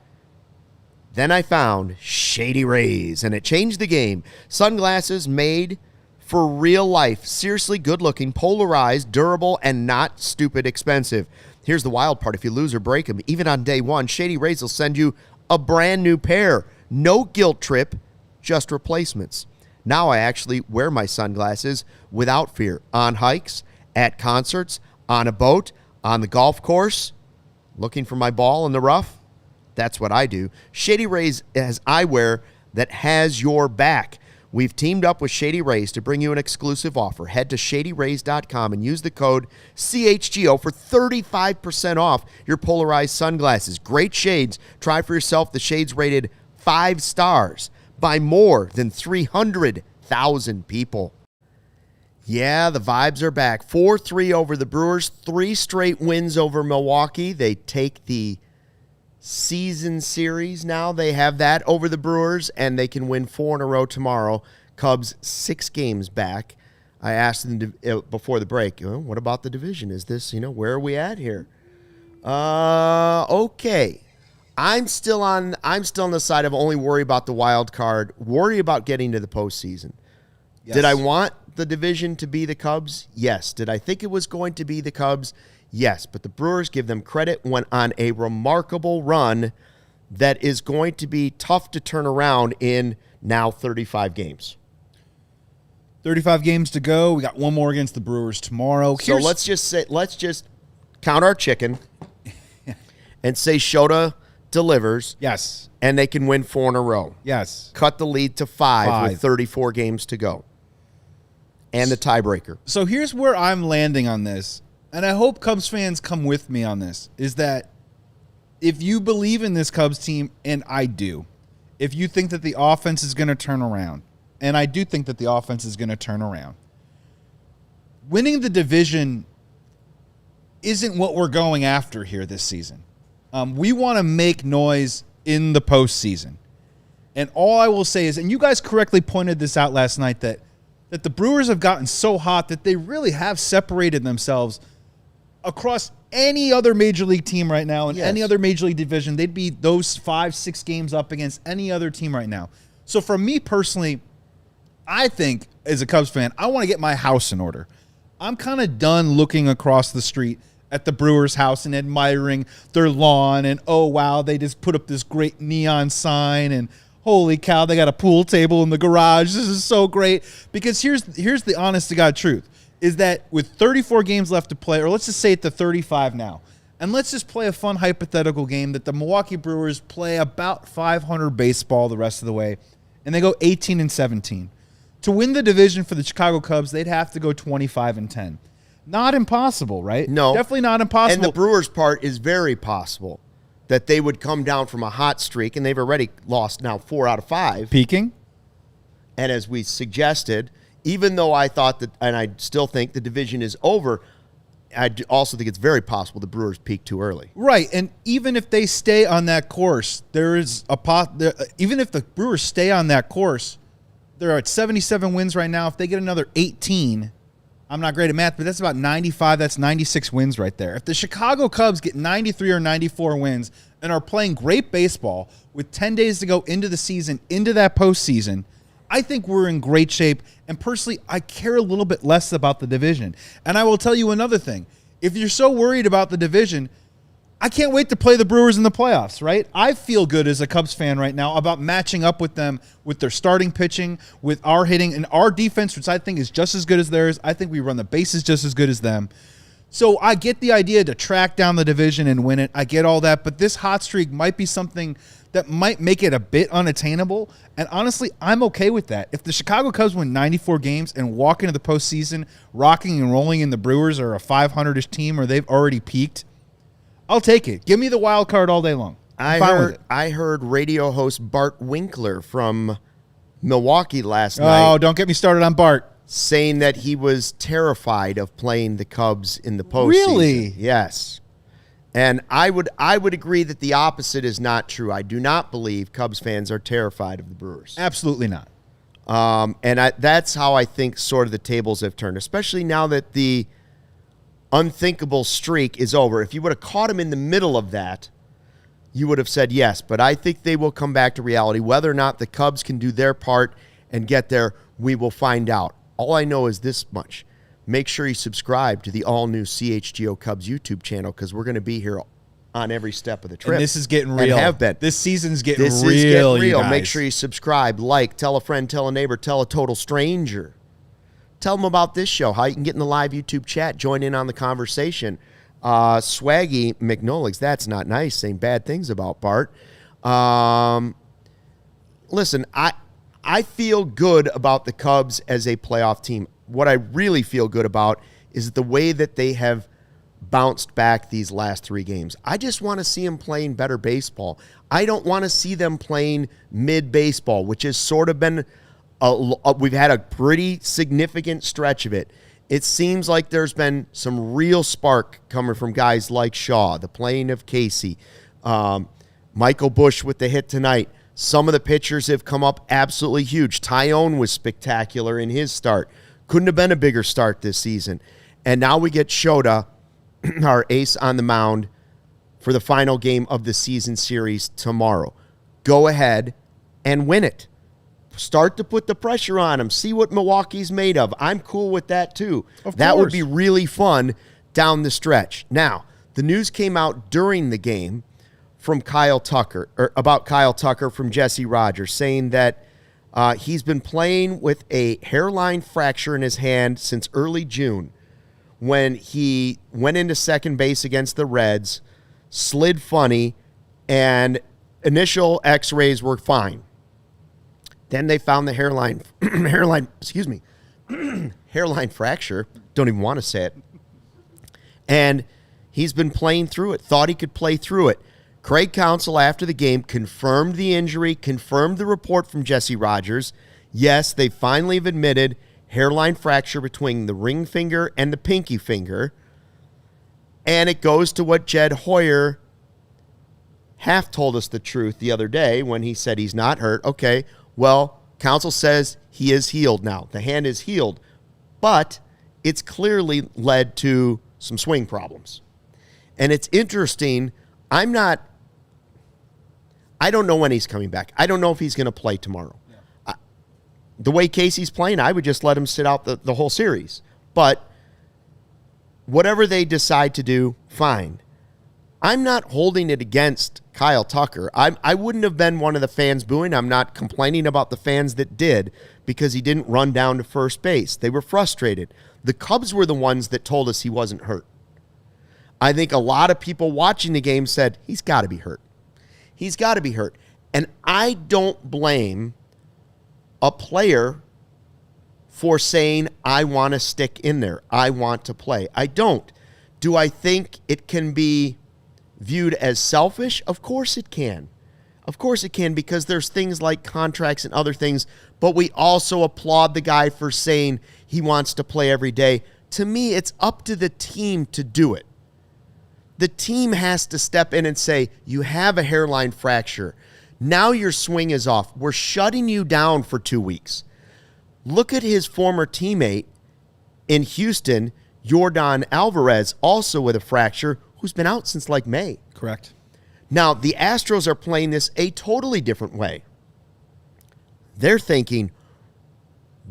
then I found Shady Rays, and it changed the game. Sunglasses made for real life. Seriously good-looking, polarized, durable, and not stupid expensive. Here's the wild part. If you lose or break them, even on day one, Shady Rays will send you a brand new pair. No guilt trip, just replacements. Now I actually wear my sunglasses without fear. On hikes, at concerts, on a boat, on the golf course. Looking for my ball in the rough? That's what I do. Shady Rays has eyewear that has your back. We've teamed up with Shady Rays to bring you an exclusive offer. Head to shadyrays.com and use the code CHGO for 35% off your polarized sunglasses. Great shades. Try for yourself the shades rated 5 stars by more than 300,000 people. Yeah, the vibes are back. 4-3 over the Brewers, 3 straight wins over Milwaukee. They take the season series now. They have that over the Brewers, and they can win 4 in a row tomorrow. Cubs 6 games back. I asked them before the break, what about the division? Is this, where are we at here? Okay. I'm still on the side of only worry about the wild card, worry about getting to the postseason. Yes. Did I want the division to be the Cubs? Yes. Did I think it was going to be the Cubs? Yes. But the Brewers, give them credit, went on a remarkable run that is going to be tough to turn around in now 35 games.
35 games to go. We got one more against the Brewers tomorrow.
So let's just count our chicken and say Shota delivers.
Yes.
And they can win 4 in a row.
Yes.
Cut the lead to 5 with 34 games to go. And the tiebreaker.
So here's where I'm landing on this, and I hope Cubs fans come with me on this, is that if you believe in this Cubs team, and I do, if you think that the offense is going to turn around, and I do think that the offense is going to turn around, winning the division isn't what we're going after here this season. We want to make noise in the postseason. And all I will say is, and you guys correctly pointed this out last night, that the Brewers have gotten so hot that they really have separated themselves across any other major league team right now in any other major league division. They'd be those 5-6 games up against any other team right now. So for me personally, I think as a Cubs fan, I want to get my house in order. I'm kind of done looking across the street at the Brewers' house and admiring their lawn and, oh, wow, they just put up this great neon sign and, holy cow, they got a pool table in the garage. This is so great. Because here's the honest-to-God truth, is that with 34 games left to play, or let's just say it's the 35 now, and let's just play a fun hypothetical game that the Milwaukee Brewers play about 500 baseball the rest of the way, and they go 18-17. To win the division for the Chicago Cubs, they'd have to go 25-10. Not impossible, right?
No.
Definitely not impossible.
And the Brewers' part is very possible. That they would come down from a hot streak, and they've already lost now 4 out of 5.
Peaking.
And as we suggested, even though I thought that, and I still think the division is over, I also think it's very possible the Brewers peak too early.
Right, and even if they stay on that course, even if the Brewers stay on that course, they're at 77 wins right now. If they get another 18, I'm not great at math, but that's about 95. That's 96 wins right there. If the Chicago Cubs get 93 or 94 wins and are playing great baseball with 10 days to go into the season, into that postseason, I think we're in great shape. And personally, I care a little bit less about the division. And I will tell you another thing. If you're so worried about the division, I can't wait to play the Brewers in the playoffs, right? I feel good as a Cubs fan right now about matching up with them, with their starting pitching, with our hitting, and our defense, which I think is just as good as theirs. I think we run the bases just as good as them. So I get the idea to track down the division and win it. I get all that, but this hot streak might be something that might make it a bit unattainable. And honestly, I'm okay with that. If the Chicago Cubs win 94 games and walk into the postseason rocking and rolling, and the Brewers are a 500-ish team or they've already peaked, I'll take it. Give me the wild card all day long.
I heard radio host Bart Winkler from Milwaukee last night.
Oh, don't get me started on Bart.
Saying that he was terrified of playing the Cubs in the postseason.
Really?
Yes. And I would agree that the opposite is not true. I do not believe Cubs fans are terrified of the Brewers.
Absolutely not.
That's how I think sort of the tables have turned, especially now that the unthinkable streak is over. If you would have caught him in the middle of that, you would have said yes. But I think they will come back to reality. Whether or not the Cubs can do their part and get there, we will find out. All I know is this much. Make sure you subscribe to the all-new CHGO Cubs YouTube channel, because we're going to be here on every step of the trip.
And this is getting real.
And have been.
This season's getting
real.
This is getting real.
You guys. Make sure you subscribe, like, tell a friend, tell a neighbor, tell a total stranger. Tell them about this show, how you can get in the live YouTube chat, join in on the conversation. Swaggy McNolix, that's not nice, saying bad things about Bart. Listen, I feel good about the Cubs as a playoff team. What I really feel good about is the way that they have bounced back these last 3 games. I just want to see them playing better baseball. I don't want to see them playing mid-baseball, which has sort of been we've had a pretty significant stretch of it. It seems like there's been some real spark coming from guys like Shaw, the playing of Caissie, Michael Busch with the hit tonight. Some of the pitchers have come up absolutely huge. Tyone was spectacular in his start. Couldn't have been a bigger start this season. And now we get Shota, our ace on the mound, for the final game of the season series tomorrow. Go ahead and win it. Start to put the pressure on them. See what Milwaukee's made of. I'm cool with that too. That would be really fun down the stretch. Now, the news came out during the game from about Kyle Tucker from Jesse Rogers, saying that he's been playing with a hairline fracture in his hand since early June, when he went into second base against the Reds, slid funny, and initial x-rays were fine. Then they found the hairline fracture. Don't even want to say it. And he's been playing through it. Thought he could play through it. Craig Counsell, after the game, confirmed the injury, confirmed the report from Jesse Rogers. Yes, they finally have admitted hairline fracture between the ring finger and the pinky finger. And it goes to what Jed Hoyer half told us the truth the other day when he said he's not hurt. Okay, well, Counsell says he is healed now. The hand is healed. But it's clearly led to some swing problems. And it's interesting. I don't know when he's coming back. I don't know if he's going to play tomorrow. Yeah. The way Caissie's playing, I would just let him sit out the whole series. But whatever they decide to do, fine. I'm not holding it against Kyle Tucker. I wouldn't have been one of the fans booing. I'm not complaining about the fans that did, because he didn't run down to first base. They were frustrated. The Cubs were the ones that told us he wasn't hurt. I think a lot of people watching the game said, he's got to be hurt. He's got to be hurt. And I don't blame a player for saying, I want to stick in there. I want to play. I don't. Do I think it can be viewed as selfish? Of course it can. Of course it can, because there's things like contracts and other things, but we also applaud the guy for saying he wants to play every day. To me, it's up to the team to do it. The team has to step in and say, you have a hairline fracture. Now your swing is off. We're shutting you down for 2 weeks. Look at his former teammate in Houston, Yordan Alvarez, also with a fracture, who's been out since like May.
Correct.
Now, the Astros are playing this a totally different way. They're thinking,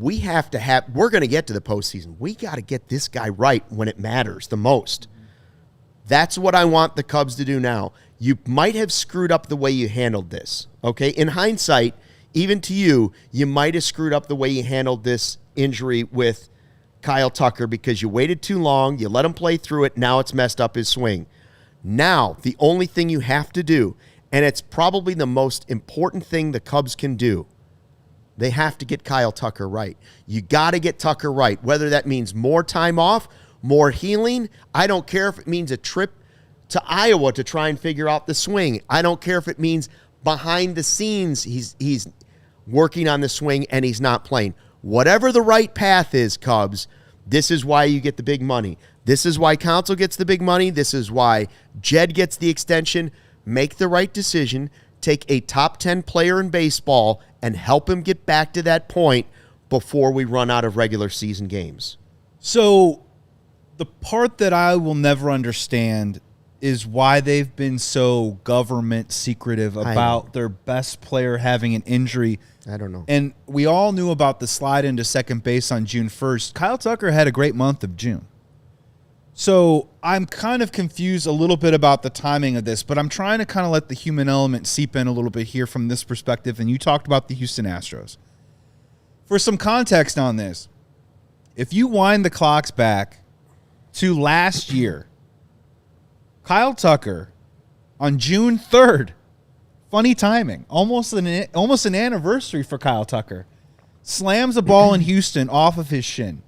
we're going to get to the postseason. We got to get this guy right when it matters the most. That's what I want the Cubs to do now. You might have screwed up the way you handled this, okay? In hindsight, even to you might have screwed up the way you handled this injury with Kyle Tucker because you waited too long, you let him play through it, now it's messed up his swing. Now, the only thing you have to do, and it's probably the most important thing the Cubs can do, they have to get Kyle Tucker right. You got to get Tucker right, whether that means more time off, more healing. I don't care if it means a trip to Iowa to try and figure out the swing. I don't care if it means behind the scenes he's working on the swing and he's not playing. Whatever the right path is, Cubs, this is why you get the big money. This is why Counsell gets the big money. This is why Jed gets the extension. Make the right decision. Take a top 10 player in baseball and help him get back to that point before we run out of regular season games.
So the part that I will never understand is why they've been so government secretive about their best player having an injury.
I don't know.
And we all knew about the slide into second base on June 1st. Kyle Tucker had a great month of June. So I'm kind of confused a little bit about the timing of this, but I'm trying to kind of let the human element seep in a little bit here from this perspective. And you talked about the Houston Astros. For some context on this, if you wind the clocks back to last year, Kyle Tucker on June 3rd, funny timing, almost an anniversary for Kyle Tucker, slams a ball in Houston off of his shin.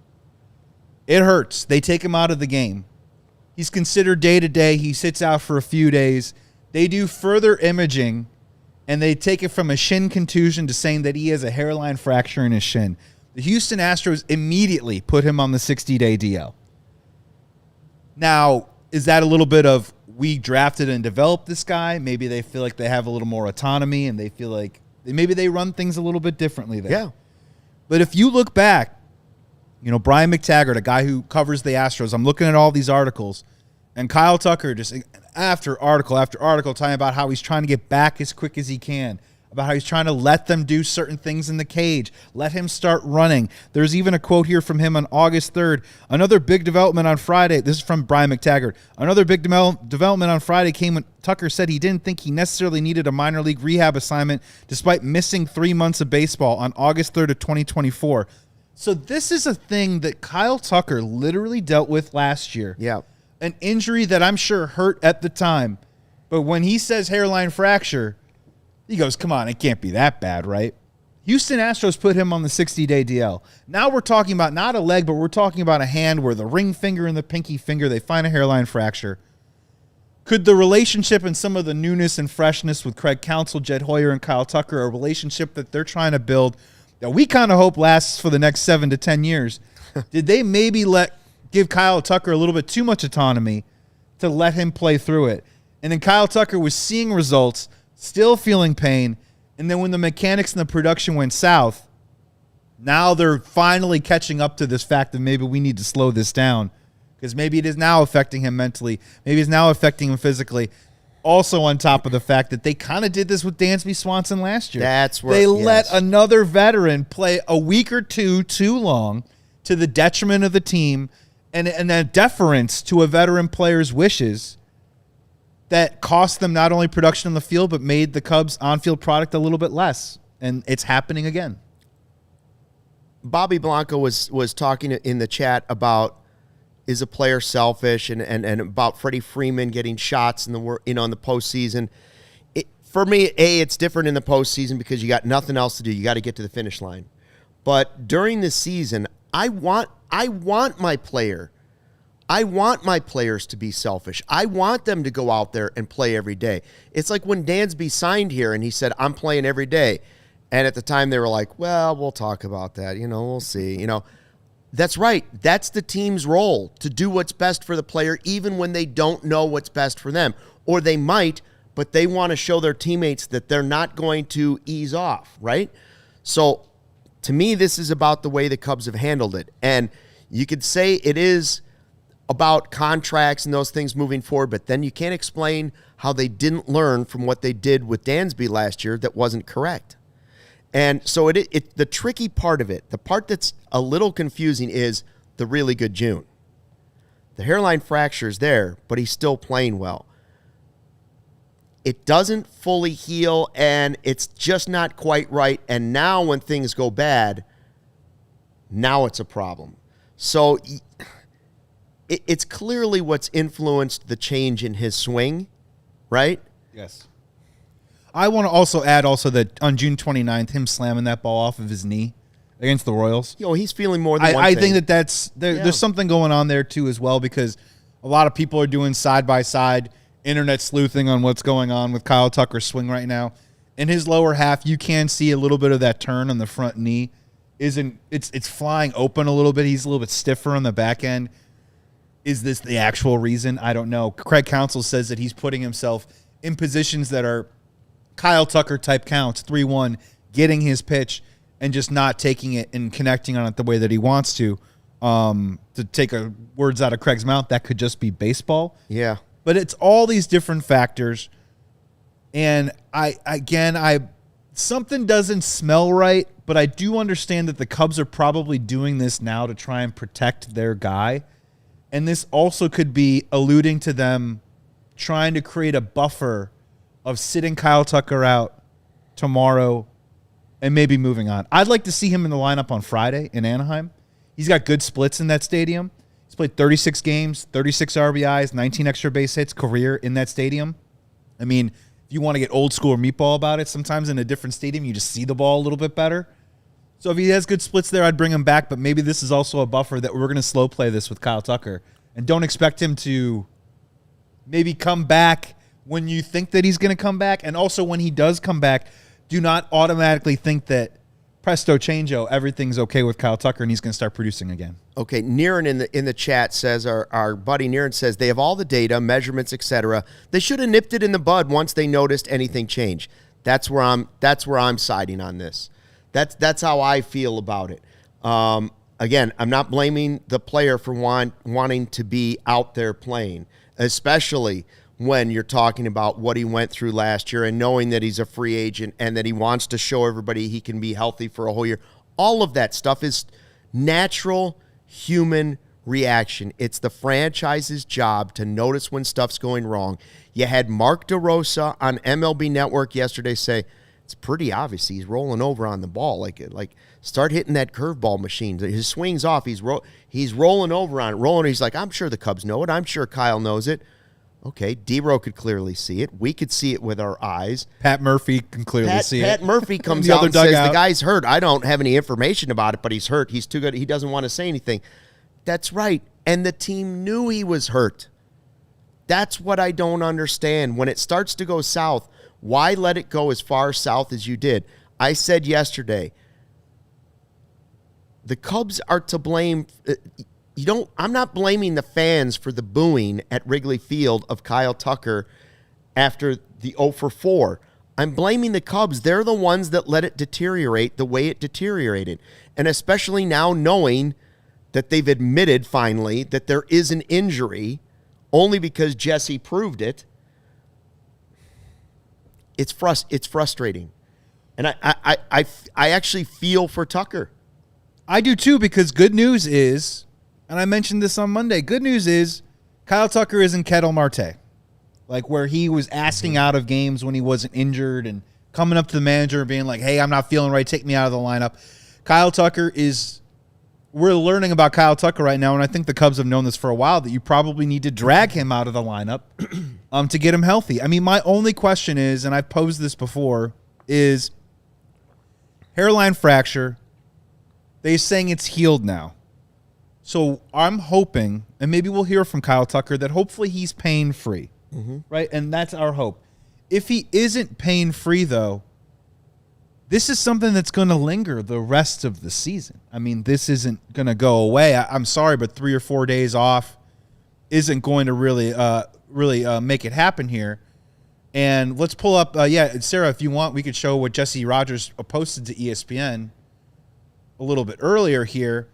It hurts. They take him out of the game. He's considered day-to-day. He sits out for a few days. They do further imaging, and they take it from a shin contusion to saying that he has a hairline fracture in his shin. The Houston Astros immediately put him on the 60-day DL. Now, is that a little bit of we drafted and developed this guy? Maybe they feel like they have a little more autonomy, and they feel like maybe they run things a little bit differently there.
Yeah.
But if you look back, Brian McTaggart, a guy who covers the Astros, I'm looking at all these articles, and Kyle Tucker just after article talking about how he's trying to get back as quick as he can, about how he's trying to let them do certain things in the cage, let him start running. There's even a quote here from him on August 3rd. Another big development on Friday. This is from Brian McTaggart. Another big development on Friday came when Tucker said he didn't think he necessarily needed a minor league rehab assignment despite missing 3 months of baseball on August 3rd of 2024. So this is a thing that Kyle Tucker literally dealt with last year.
Yeah.
An injury that I'm sure hurt at the time. But when he says hairline fracture, he goes, come on, it can't be that bad, right? Houston Astros put him on the 60-day DL. Now we're talking about not a leg, but we're talking about a hand where the ring finger and the pinky finger, they find a hairline fracture. Could the relationship and some of the newness and freshness with Craig Counsell, Jed Hoyer, and Kyle Tucker, a relationship that they're trying to build that we kind of hope lasts for the next 7 to 10 years, did they maybe give Kyle Tucker a little bit too much autonomy to let him play through it? And then Kyle Tucker was seeing results, still feeling pain, and then when the mechanics and the production went south, now they're finally catching up to this fact that maybe we need to slow this down because maybe it is now affecting him mentally, maybe it's now affecting him physically. Also on top of the fact that they kind of did this with Dansby Swanson last year.
That's where
they let another veteran play a week or two too long to the detriment of the team and a deference to a veteran player's wishes that cost them not only production on the field but made the Cubs' on-field product a little bit less. And it's happening again.
Bobby Blanco was talking in the chat about is a player selfish and about Freddie Freeman getting shots in the postseason. For me, it's different in the postseason because you got nothing else to do. You got to get to the finish line. But during the season, I want my players to be selfish. I want them to go out there and play every day. It's like when Dansby signed here and he said, I'm playing every day. And at the time they were like, well, we'll talk about that. We'll see. That's right. That's the team's role, to do what's best for the player, even when they don't know what's best for them. Or they might, but they want to show their teammates that they're not going to ease off, right? So, to me, this is about the way the Cubs have handled it. And you could say it is about contracts and those things moving forward, but then you can't explain how they didn't learn from what they did with Dansby last year that wasn't correct. And so the tricky part of it, the part that's a little confusing is the really good June. The hairline fracture is there, but he's still playing well. It doesn't fully heal, and it's just not quite right. And now when things go bad, now it's a problem. So it's clearly what's influenced the change in his swing, right?
Yes. I want to also add that on June 29th, him slamming that ball off of his knee against the Royals.
He's feeling more than one
thing. I think there's something going on there, too, as well, because a lot of people are doing side-by-side internet sleuthing on what's going on with Kyle Tucker's swing right now. In his lower half, you can see a little bit of that turn on the front knee. It's flying open a little bit. He's a little bit stiffer on the back end. Is this the actual reason? I don't know. Craig Counsell says that he's putting himself in positions that are Kyle Tucker type counts, 3-1, getting his pitch and just not taking it and connecting on it the way that he wants to. To take words out of Craig's mouth, that could just be baseball.
Yeah.
But it's all these different factors. And something doesn't smell right, but I do understand that the Cubs are probably doing this now to try and protect their guy. And this also could be alluding to them trying to create a buffer of sitting Kyle Tucker out tomorrow and maybe moving on. I'd like to see him in the lineup on Friday in Anaheim. He's got good splits in that stadium. He's played 36 games, 36 RBIs, 19 extra base hits career in that stadium. I mean, if you want to get old school or meatball about it, sometimes in a different stadium you just see the ball a little bit better. So if he has good splits there, I'd bring him back, but maybe this is also a buffer that we're going to slow play this with Kyle Tucker. And don't expect him to maybe come back when you think that he's going to come back. And also when he does come back, do not automatically think that presto changeo, everything's okay with Kyle Tucker and he's going to start producing again.
Okay, Niren in the chat says, our buddy Niren says, they have all the data, measurements, etc. They should have nipped it in the bud once they noticed anything change. That's where I'm siding on this. That's how I feel about it. Again, I'm not blaming the player for wanting to be out there playing, especially when you're talking about what he went through last year and knowing that he's a free agent and that he wants to show everybody he can be healthy for a whole year. All of that stuff is natural human reaction. It's the franchise's job to notice when stuff's going wrong. You had Mark DeRosa on MLB Network yesterday say, it's pretty obvious he's rolling over on the ball. Like start hitting that curveball machine. His swing's off. He's rolling over on it. He's like, I'm sure the Cubs know it. I'm sure Kyle knows it. Okay, D-Row could clearly see it. We could see it with our eyes.
Pat Murphy can clearly see it.
Pat Murphy comes out and says, the guy's hurt. I don't have any information about it, but he's hurt. He's too good. He doesn't want to say anything. That's right. And the team knew he was hurt. That's what I don't understand. When it starts to go south, why let it go as far south as you did? I said yesterday, the Cubs are to blame. I'm not blaming the fans for the booing at Wrigley Field of Kyle Tucker after the 0-for-4. I'm blaming the Cubs. They're the ones that let it deteriorate the way it deteriorated. And especially now knowing that they've admitted finally that there is an injury only because Jesse proved it. It's frustrating. And I actually feel for Tucker.
I do too, because good news is, and I mentioned this on Monday, good news is Kyle Tucker isn't Ketel Marte, like where he was asking out of games when he wasn't injured and coming up to the manager and being like, hey, I'm not feeling right, take me out of the lineup. Kyle Tucker we're learning about Kyle Tucker right now, and I think the Cubs have known this for a while, that you probably need to drag him out of the lineup to get him healthy. I mean, my only question is, and I've posed this before, is hairline fracture. They're saying it's healed now. So I'm hoping, and maybe we'll hear from Kyle Tucker, that hopefully he's pain-free, right? And that's our hope. If he isn't pain-free, though, this is something that's going to linger the rest of the season. I mean, this isn't going to go away. I'm sorry, but 3 or 4 days off isn't going to really make it happen here. And let's pull up, Sarah, if you want, we could show what Jesse Rogers posted to ESPN a little bit earlier here.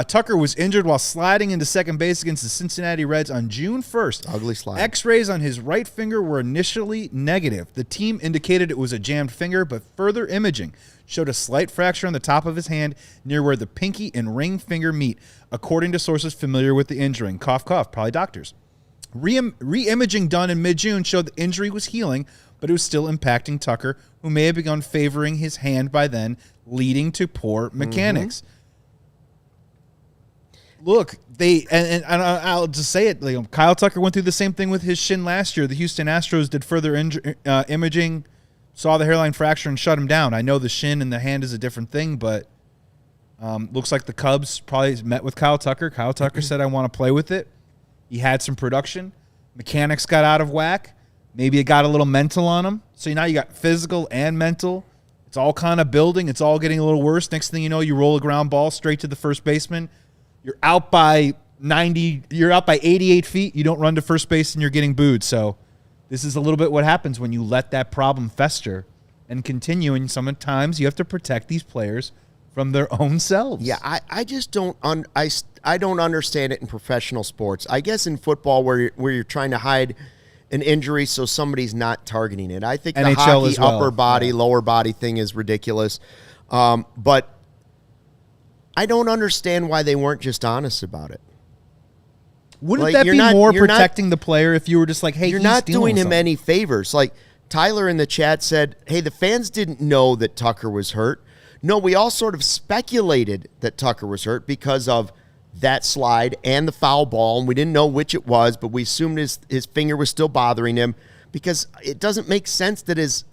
Tucker was injured while sliding into second base against the Cincinnati Reds on June 1st.
Ugly slide.
X-rays on his right finger were initially negative. The team indicated it was a jammed finger, but further imaging showed a slight fracture on the top of his hand near where the pinky and ring finger meet, according to sources familiar with the injury. Cough, cough, probably doctors. Re-imaging done in mid-June showed the injury was healing, but it was still impacting Tucker, who may have begun favoring his hand by then, leading to poor mechanics. Look, and I'll just say it. Like, Kyle Tucker went through the same thing with his shin last year. The Houston Astros did further imaging, saw the hairline fracture, and shut him down. I know the shin and the hand is a different thing, but looks like the Cubs probably met with Kyle Tucker. Kyle Tucker said, I want to play with it. He had some production. Mechanics got out of whack. Maybe it got a little mental on him. So now you got physical and mental. It's all kind of building. It's all getting a little worse. Next thing you know, you roll a ground ball straight to the first baseman. You're out by 88 feet. You don't run to first base and you're getting booed. So this is a little bit what happens when you let that problem fester and continue. And sometimes you have to protect these players from their own selves.
Yeah, I just don't I don't understand it in professional sports. I guess in football where you're trying to hide an injury so somebody's not targeting it. I think the
NHL
hockey
as well.
upper body, lower body thing is ridiculous. But I don't understand why they weren't just honest about it.
Wouldn't that be more protecting the player if you were just like, hey,
you're not doing him any favors? Like Tyler in the chat said, hey, the fans didn't know that Tucker was hurt. No, we all sort of speculated that Tucker was hurt because of that slide and the foul ball, and we didn't know which it was, but we assumed his finger was still bothering him because it doesn't make sense that his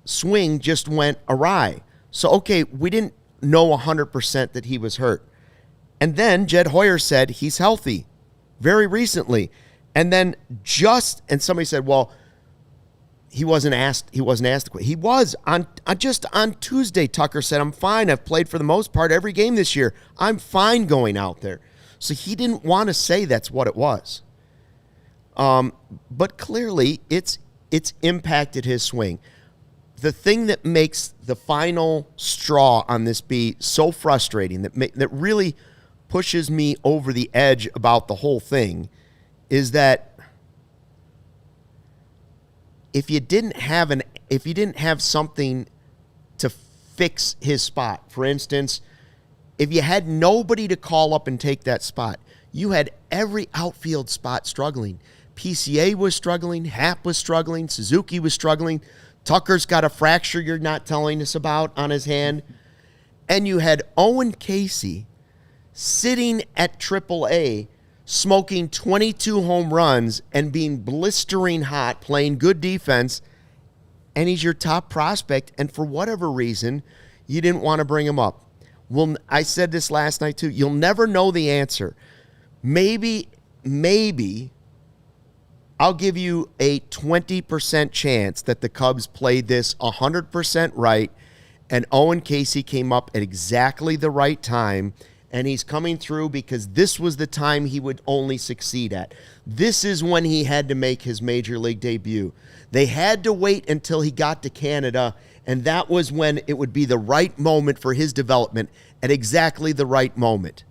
swing just went awry. So, okay, we didn't know 100% that he was hurt. And then Jed Hoyer said he's healthy very recently. And then and somebody said, well, he wasn't asked. He was just on Tuesday. Tucker said, I'm fine. I've played for the most part every game this year. I'm fine going out there. So he didn't want to say that's what it was. But clearly it's impacted his swing. The thing that makes the final straw on this be so frustrating, that really pushes me over the edge about the whole thing, is that if you didn't have something to fix his spot, for instance, if you had nobody to call up and take that spot, you had every outfield spot struggling. PCA was struggling, Happ was struggling, Suzuki was struggling, Tucker's got a fracture you're not telling us about on his hand, and you had Owen Caissie sitting at AAA smoking 22 home runs and being blistering hot, playing good defense, and he's your top prospect, and for whatever reason, you didn't want to bring him up. Well, I said this last night too. You'll never know the answer. Maybe I'll give you a 20% chance that the Cubs played this 100% right, and Owen Caissie came up at exactly the right time, and he's coming through because this was the time he would only succeed at. This is when he had to make his major league debut. They had to wait until he got to Canada, and that was when it would be the right moment for his development at exactly the right moment.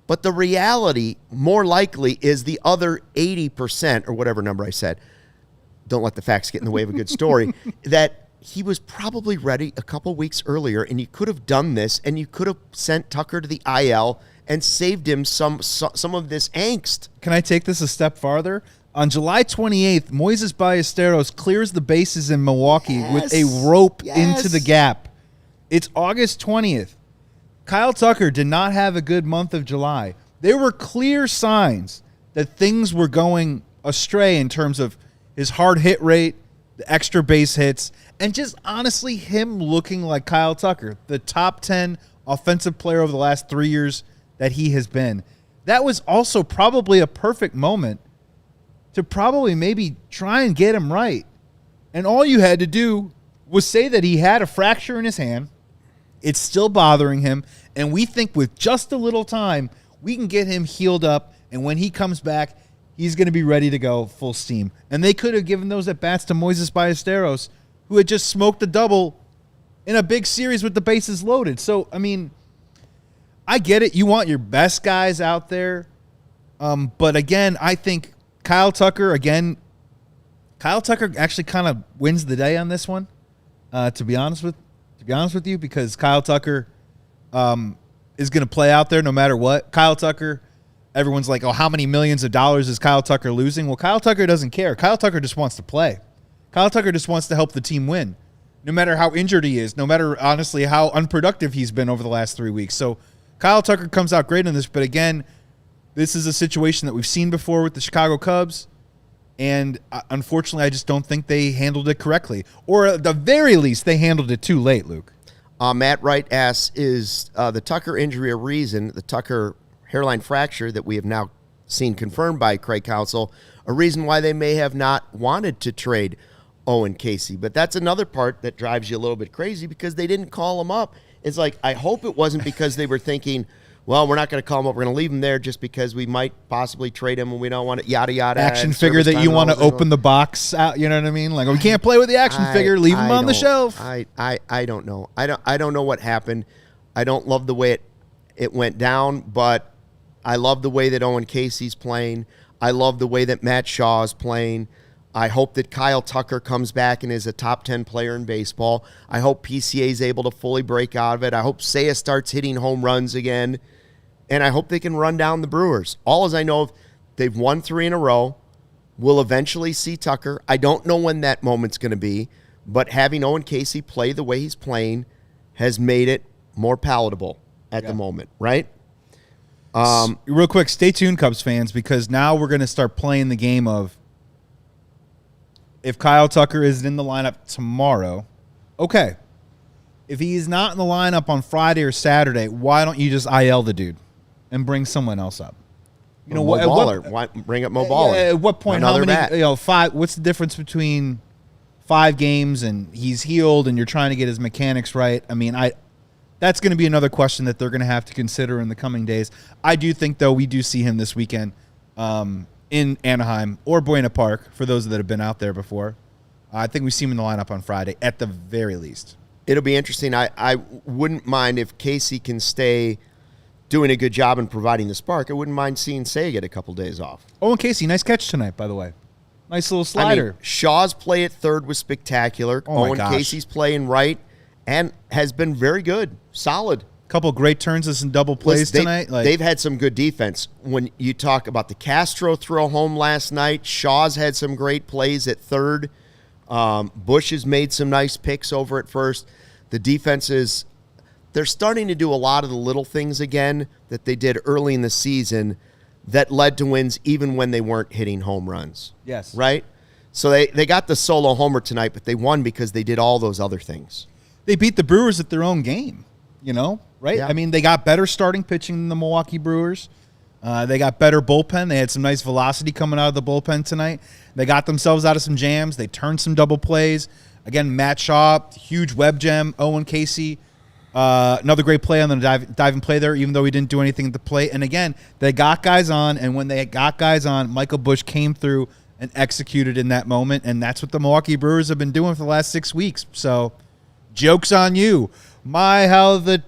But the reality, more likely, is the other 80%, or whatever number I said, don't let the facts get in the way of a good story, that he was probably ready a couple weeks earlier, and you could have done this, and you could have sent Tucker to the IL and saved him some of this angst.
Can I take this a step farther? On July 28th, Moises Ballesteros clears the bases in Milwaukee with a rope into the gap. It's August 20th. Kyle Tucker did not have a good month of July. There were clear signs that things were going astray in terms of his hard hit rate, the extra base hits, and just honestly him looking like Kyle Tucker, the top 10 offensive player over the last 3 years that he has been. That was also probably a perfect moment to probably maybe try and get him right. And all you had to do was say that he had a fracture in his hand. It's still bothering him, and we think with just a little time, we can get him healed up, and when he comes back, he's going to be ready to go full steam. And they could have given those at-bats to Moises Ballesteros, who had just smoked a double in a big series with the bases loaded. So, I mean, I get it. You want your best guys out there. But again, I think Kyle Tucker actually kind of wins the day on this one. To be honest with you, because Kyle Tucker is going to play out there no matter what. Kyle Tucker, everyone's like, oh, how many millions of dollars is Kyle Tucker losing? Well, Kyle Tucker doesn't care. Kyle Tucker just wants to play. Kyle Tucker just wants to help the team win, no matter how injured he is, no matter, honestly, how unproductive he's been over the last 3 weeks. So Kyle Tucker comes out great in this, but again, this is a situation that we've seen before with the Chicago Cubs, and unfortunately, I just don't think they handled it correctly. Or at the very least, they handled it too late, Luke.
Matt Wright asks, is the Tucker injury a reason, the Tucker hairline fracture that we have now seen confirmed by Craig Counsell, a reason why they may have not wanted to trade Owen Caissie? But that's another part that drives you a little bit crazy because they didn't call him up. It's like, I hope it wasn't because they were thinking, well, we're not going to call him up. We're going to leave him there just because we might possibly trade him and we don't want it, yada, yada.
Action figure that you want to open the box out, you know what I mean? Like, we can't play with the action figure. Leave him on the shelf.
I don't know. I don't know what happened. I don't love the way it went down, but I love the way that Owen Caissie's playing. I love the way that Matt Shaw is playing. I hope that Kyle Tucker comes back and is a top 10 player in baseball. I hope PCA is able to fully break out of it. I hope Seiya starts hitting home runs again. And I hope they can run down the Brewers. All as I know, they've won 3 in a row. We'll eventually see Tucker. I don't know when that moment's going to be, but having Owen Caissie play the way he's playing has made it more palatable at the moment, right?
Real quick, stay tuned, Cubs fans, because now we're going to start playing the game of, if Kyle Tucker isn't in the lineup tomorrow, okay. If he's not in the lineup on Friday or Saturday, why don't you just IL the dude and bring someone else up? You know,
Why bring up Mo Baller?
At what point?
Another
how many? 5. What's the difference between 5 games and he's healed and you're trying to get his mechanics right? I mean, that's going to be another question that they're going to have to consider in the coming days. I do think, though, we do see him this weekend in Anaheim or Buena Park, for those that have been out there before. I think we see him in the lineup on Friday, at the very least.
It'll be interesting. I wouldn't mind if Caissie can stay doing a good job in providing the spark. I wouldn't mind seeing Seiya get a couple days off.
Owen Caissie, nice catch tonight, by the way. Nice little slider.
I mean, Shaw's play at third was spectacular. Owen Caissie's playing right and has been very good, solid.
Couple great turns and some double plays tonight.
They've had some good defense. When you talk about the Castro throw home last night, Shaw's had some great plays at third. Busch has made some nice picks over at first. The defenses, they're starting to do a lot of the little things again that they did early in the season that led to wins even when they weren't hitting home runs.
Yes.
Right? So they got the solo homer tonight, but they won because they did all those other things.
They beat the Brewers at their own game, right?
Yeah.
I mean, they got better starting pitching than the Milwaukee Brewers. They got better bullpen. They had some nice velocity coming out of the bullpen tonight. They got themselves out of some jams. They turned some double plays. Again, Matt Shaw, huge web gem. Owen Caissie, another great play on the diving play there, even though he didn't do anything at the plate. And again, they got guys on, and when they got guys on, Michael Busch came through and executed in that moment, and that's what the Milwaukee Brewers have been doing for the last 6 weeks. So, joke's on you. How the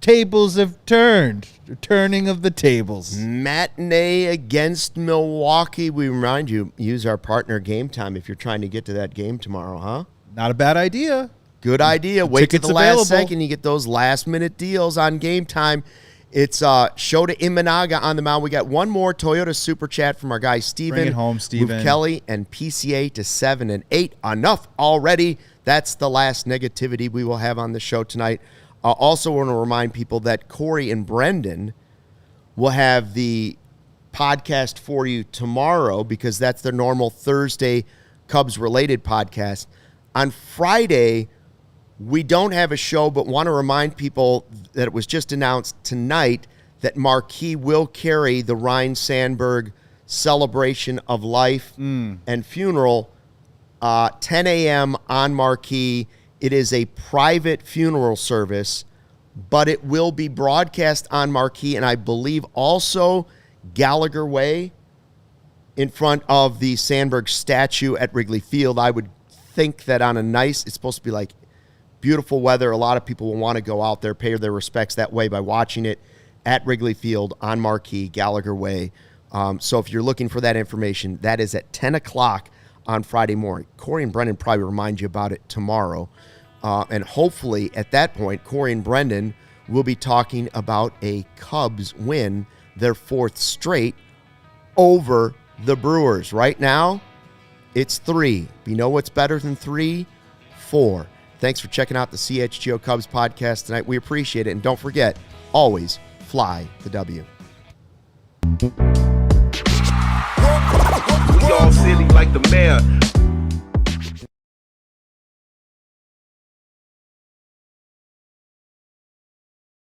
tables have turned. The turning of the tables.
Matinee against Milwaukee. We remind you, use our partner Game Time if you're trying to get to that game tomorrow, huh?
Not a bad idea.
Good idea. Wait till the last second. You get those last-minute deals on Game Time. It's Shota Imanaga on the mound. We got one more Toyota Super Chat from our guy Steven.
Bring it home, Steven.
Move Kelly and PCA to 7 and 8. Enough already. That's the last negativity we will have on the show tonight. Also want to remind people that Corey and Brendan will have the podcast for you tomorrow because that's their normal Thursday Cubs-related podcast. On Friday, we don't have a show, but want to remind people that it was just announced tonight that Marquee will carry the Ryne Sandberg celebration of life and funeral 10 a.m. on Marquee. It is a private funeral service, but it will be broadcast on Marquee, and I believe also Gallagher Way in front of the Sandberg statue at Wrigley Field. I would think that on a nice, it's supposed to be like beautiful weather, a lot of people will want to go out there, pay their respects that way by watching it at Wrigley Field on Marquee, Gallagher Way. So if you're looking for that information, that is at 10 o'clock on Friday morning. Corey and Brendan probably remind you about it tomorrow. And hopefully at that point, Corey and Brendan will be talking about a Cubs win, their 4th straight, over the Brewers. Right now, it's 3. You know what's better than 3? 4. Thanks for checking out the CHGO Cubs podcast tonight. We appreciate it. And don't forget, always fly the W.
We all silly like the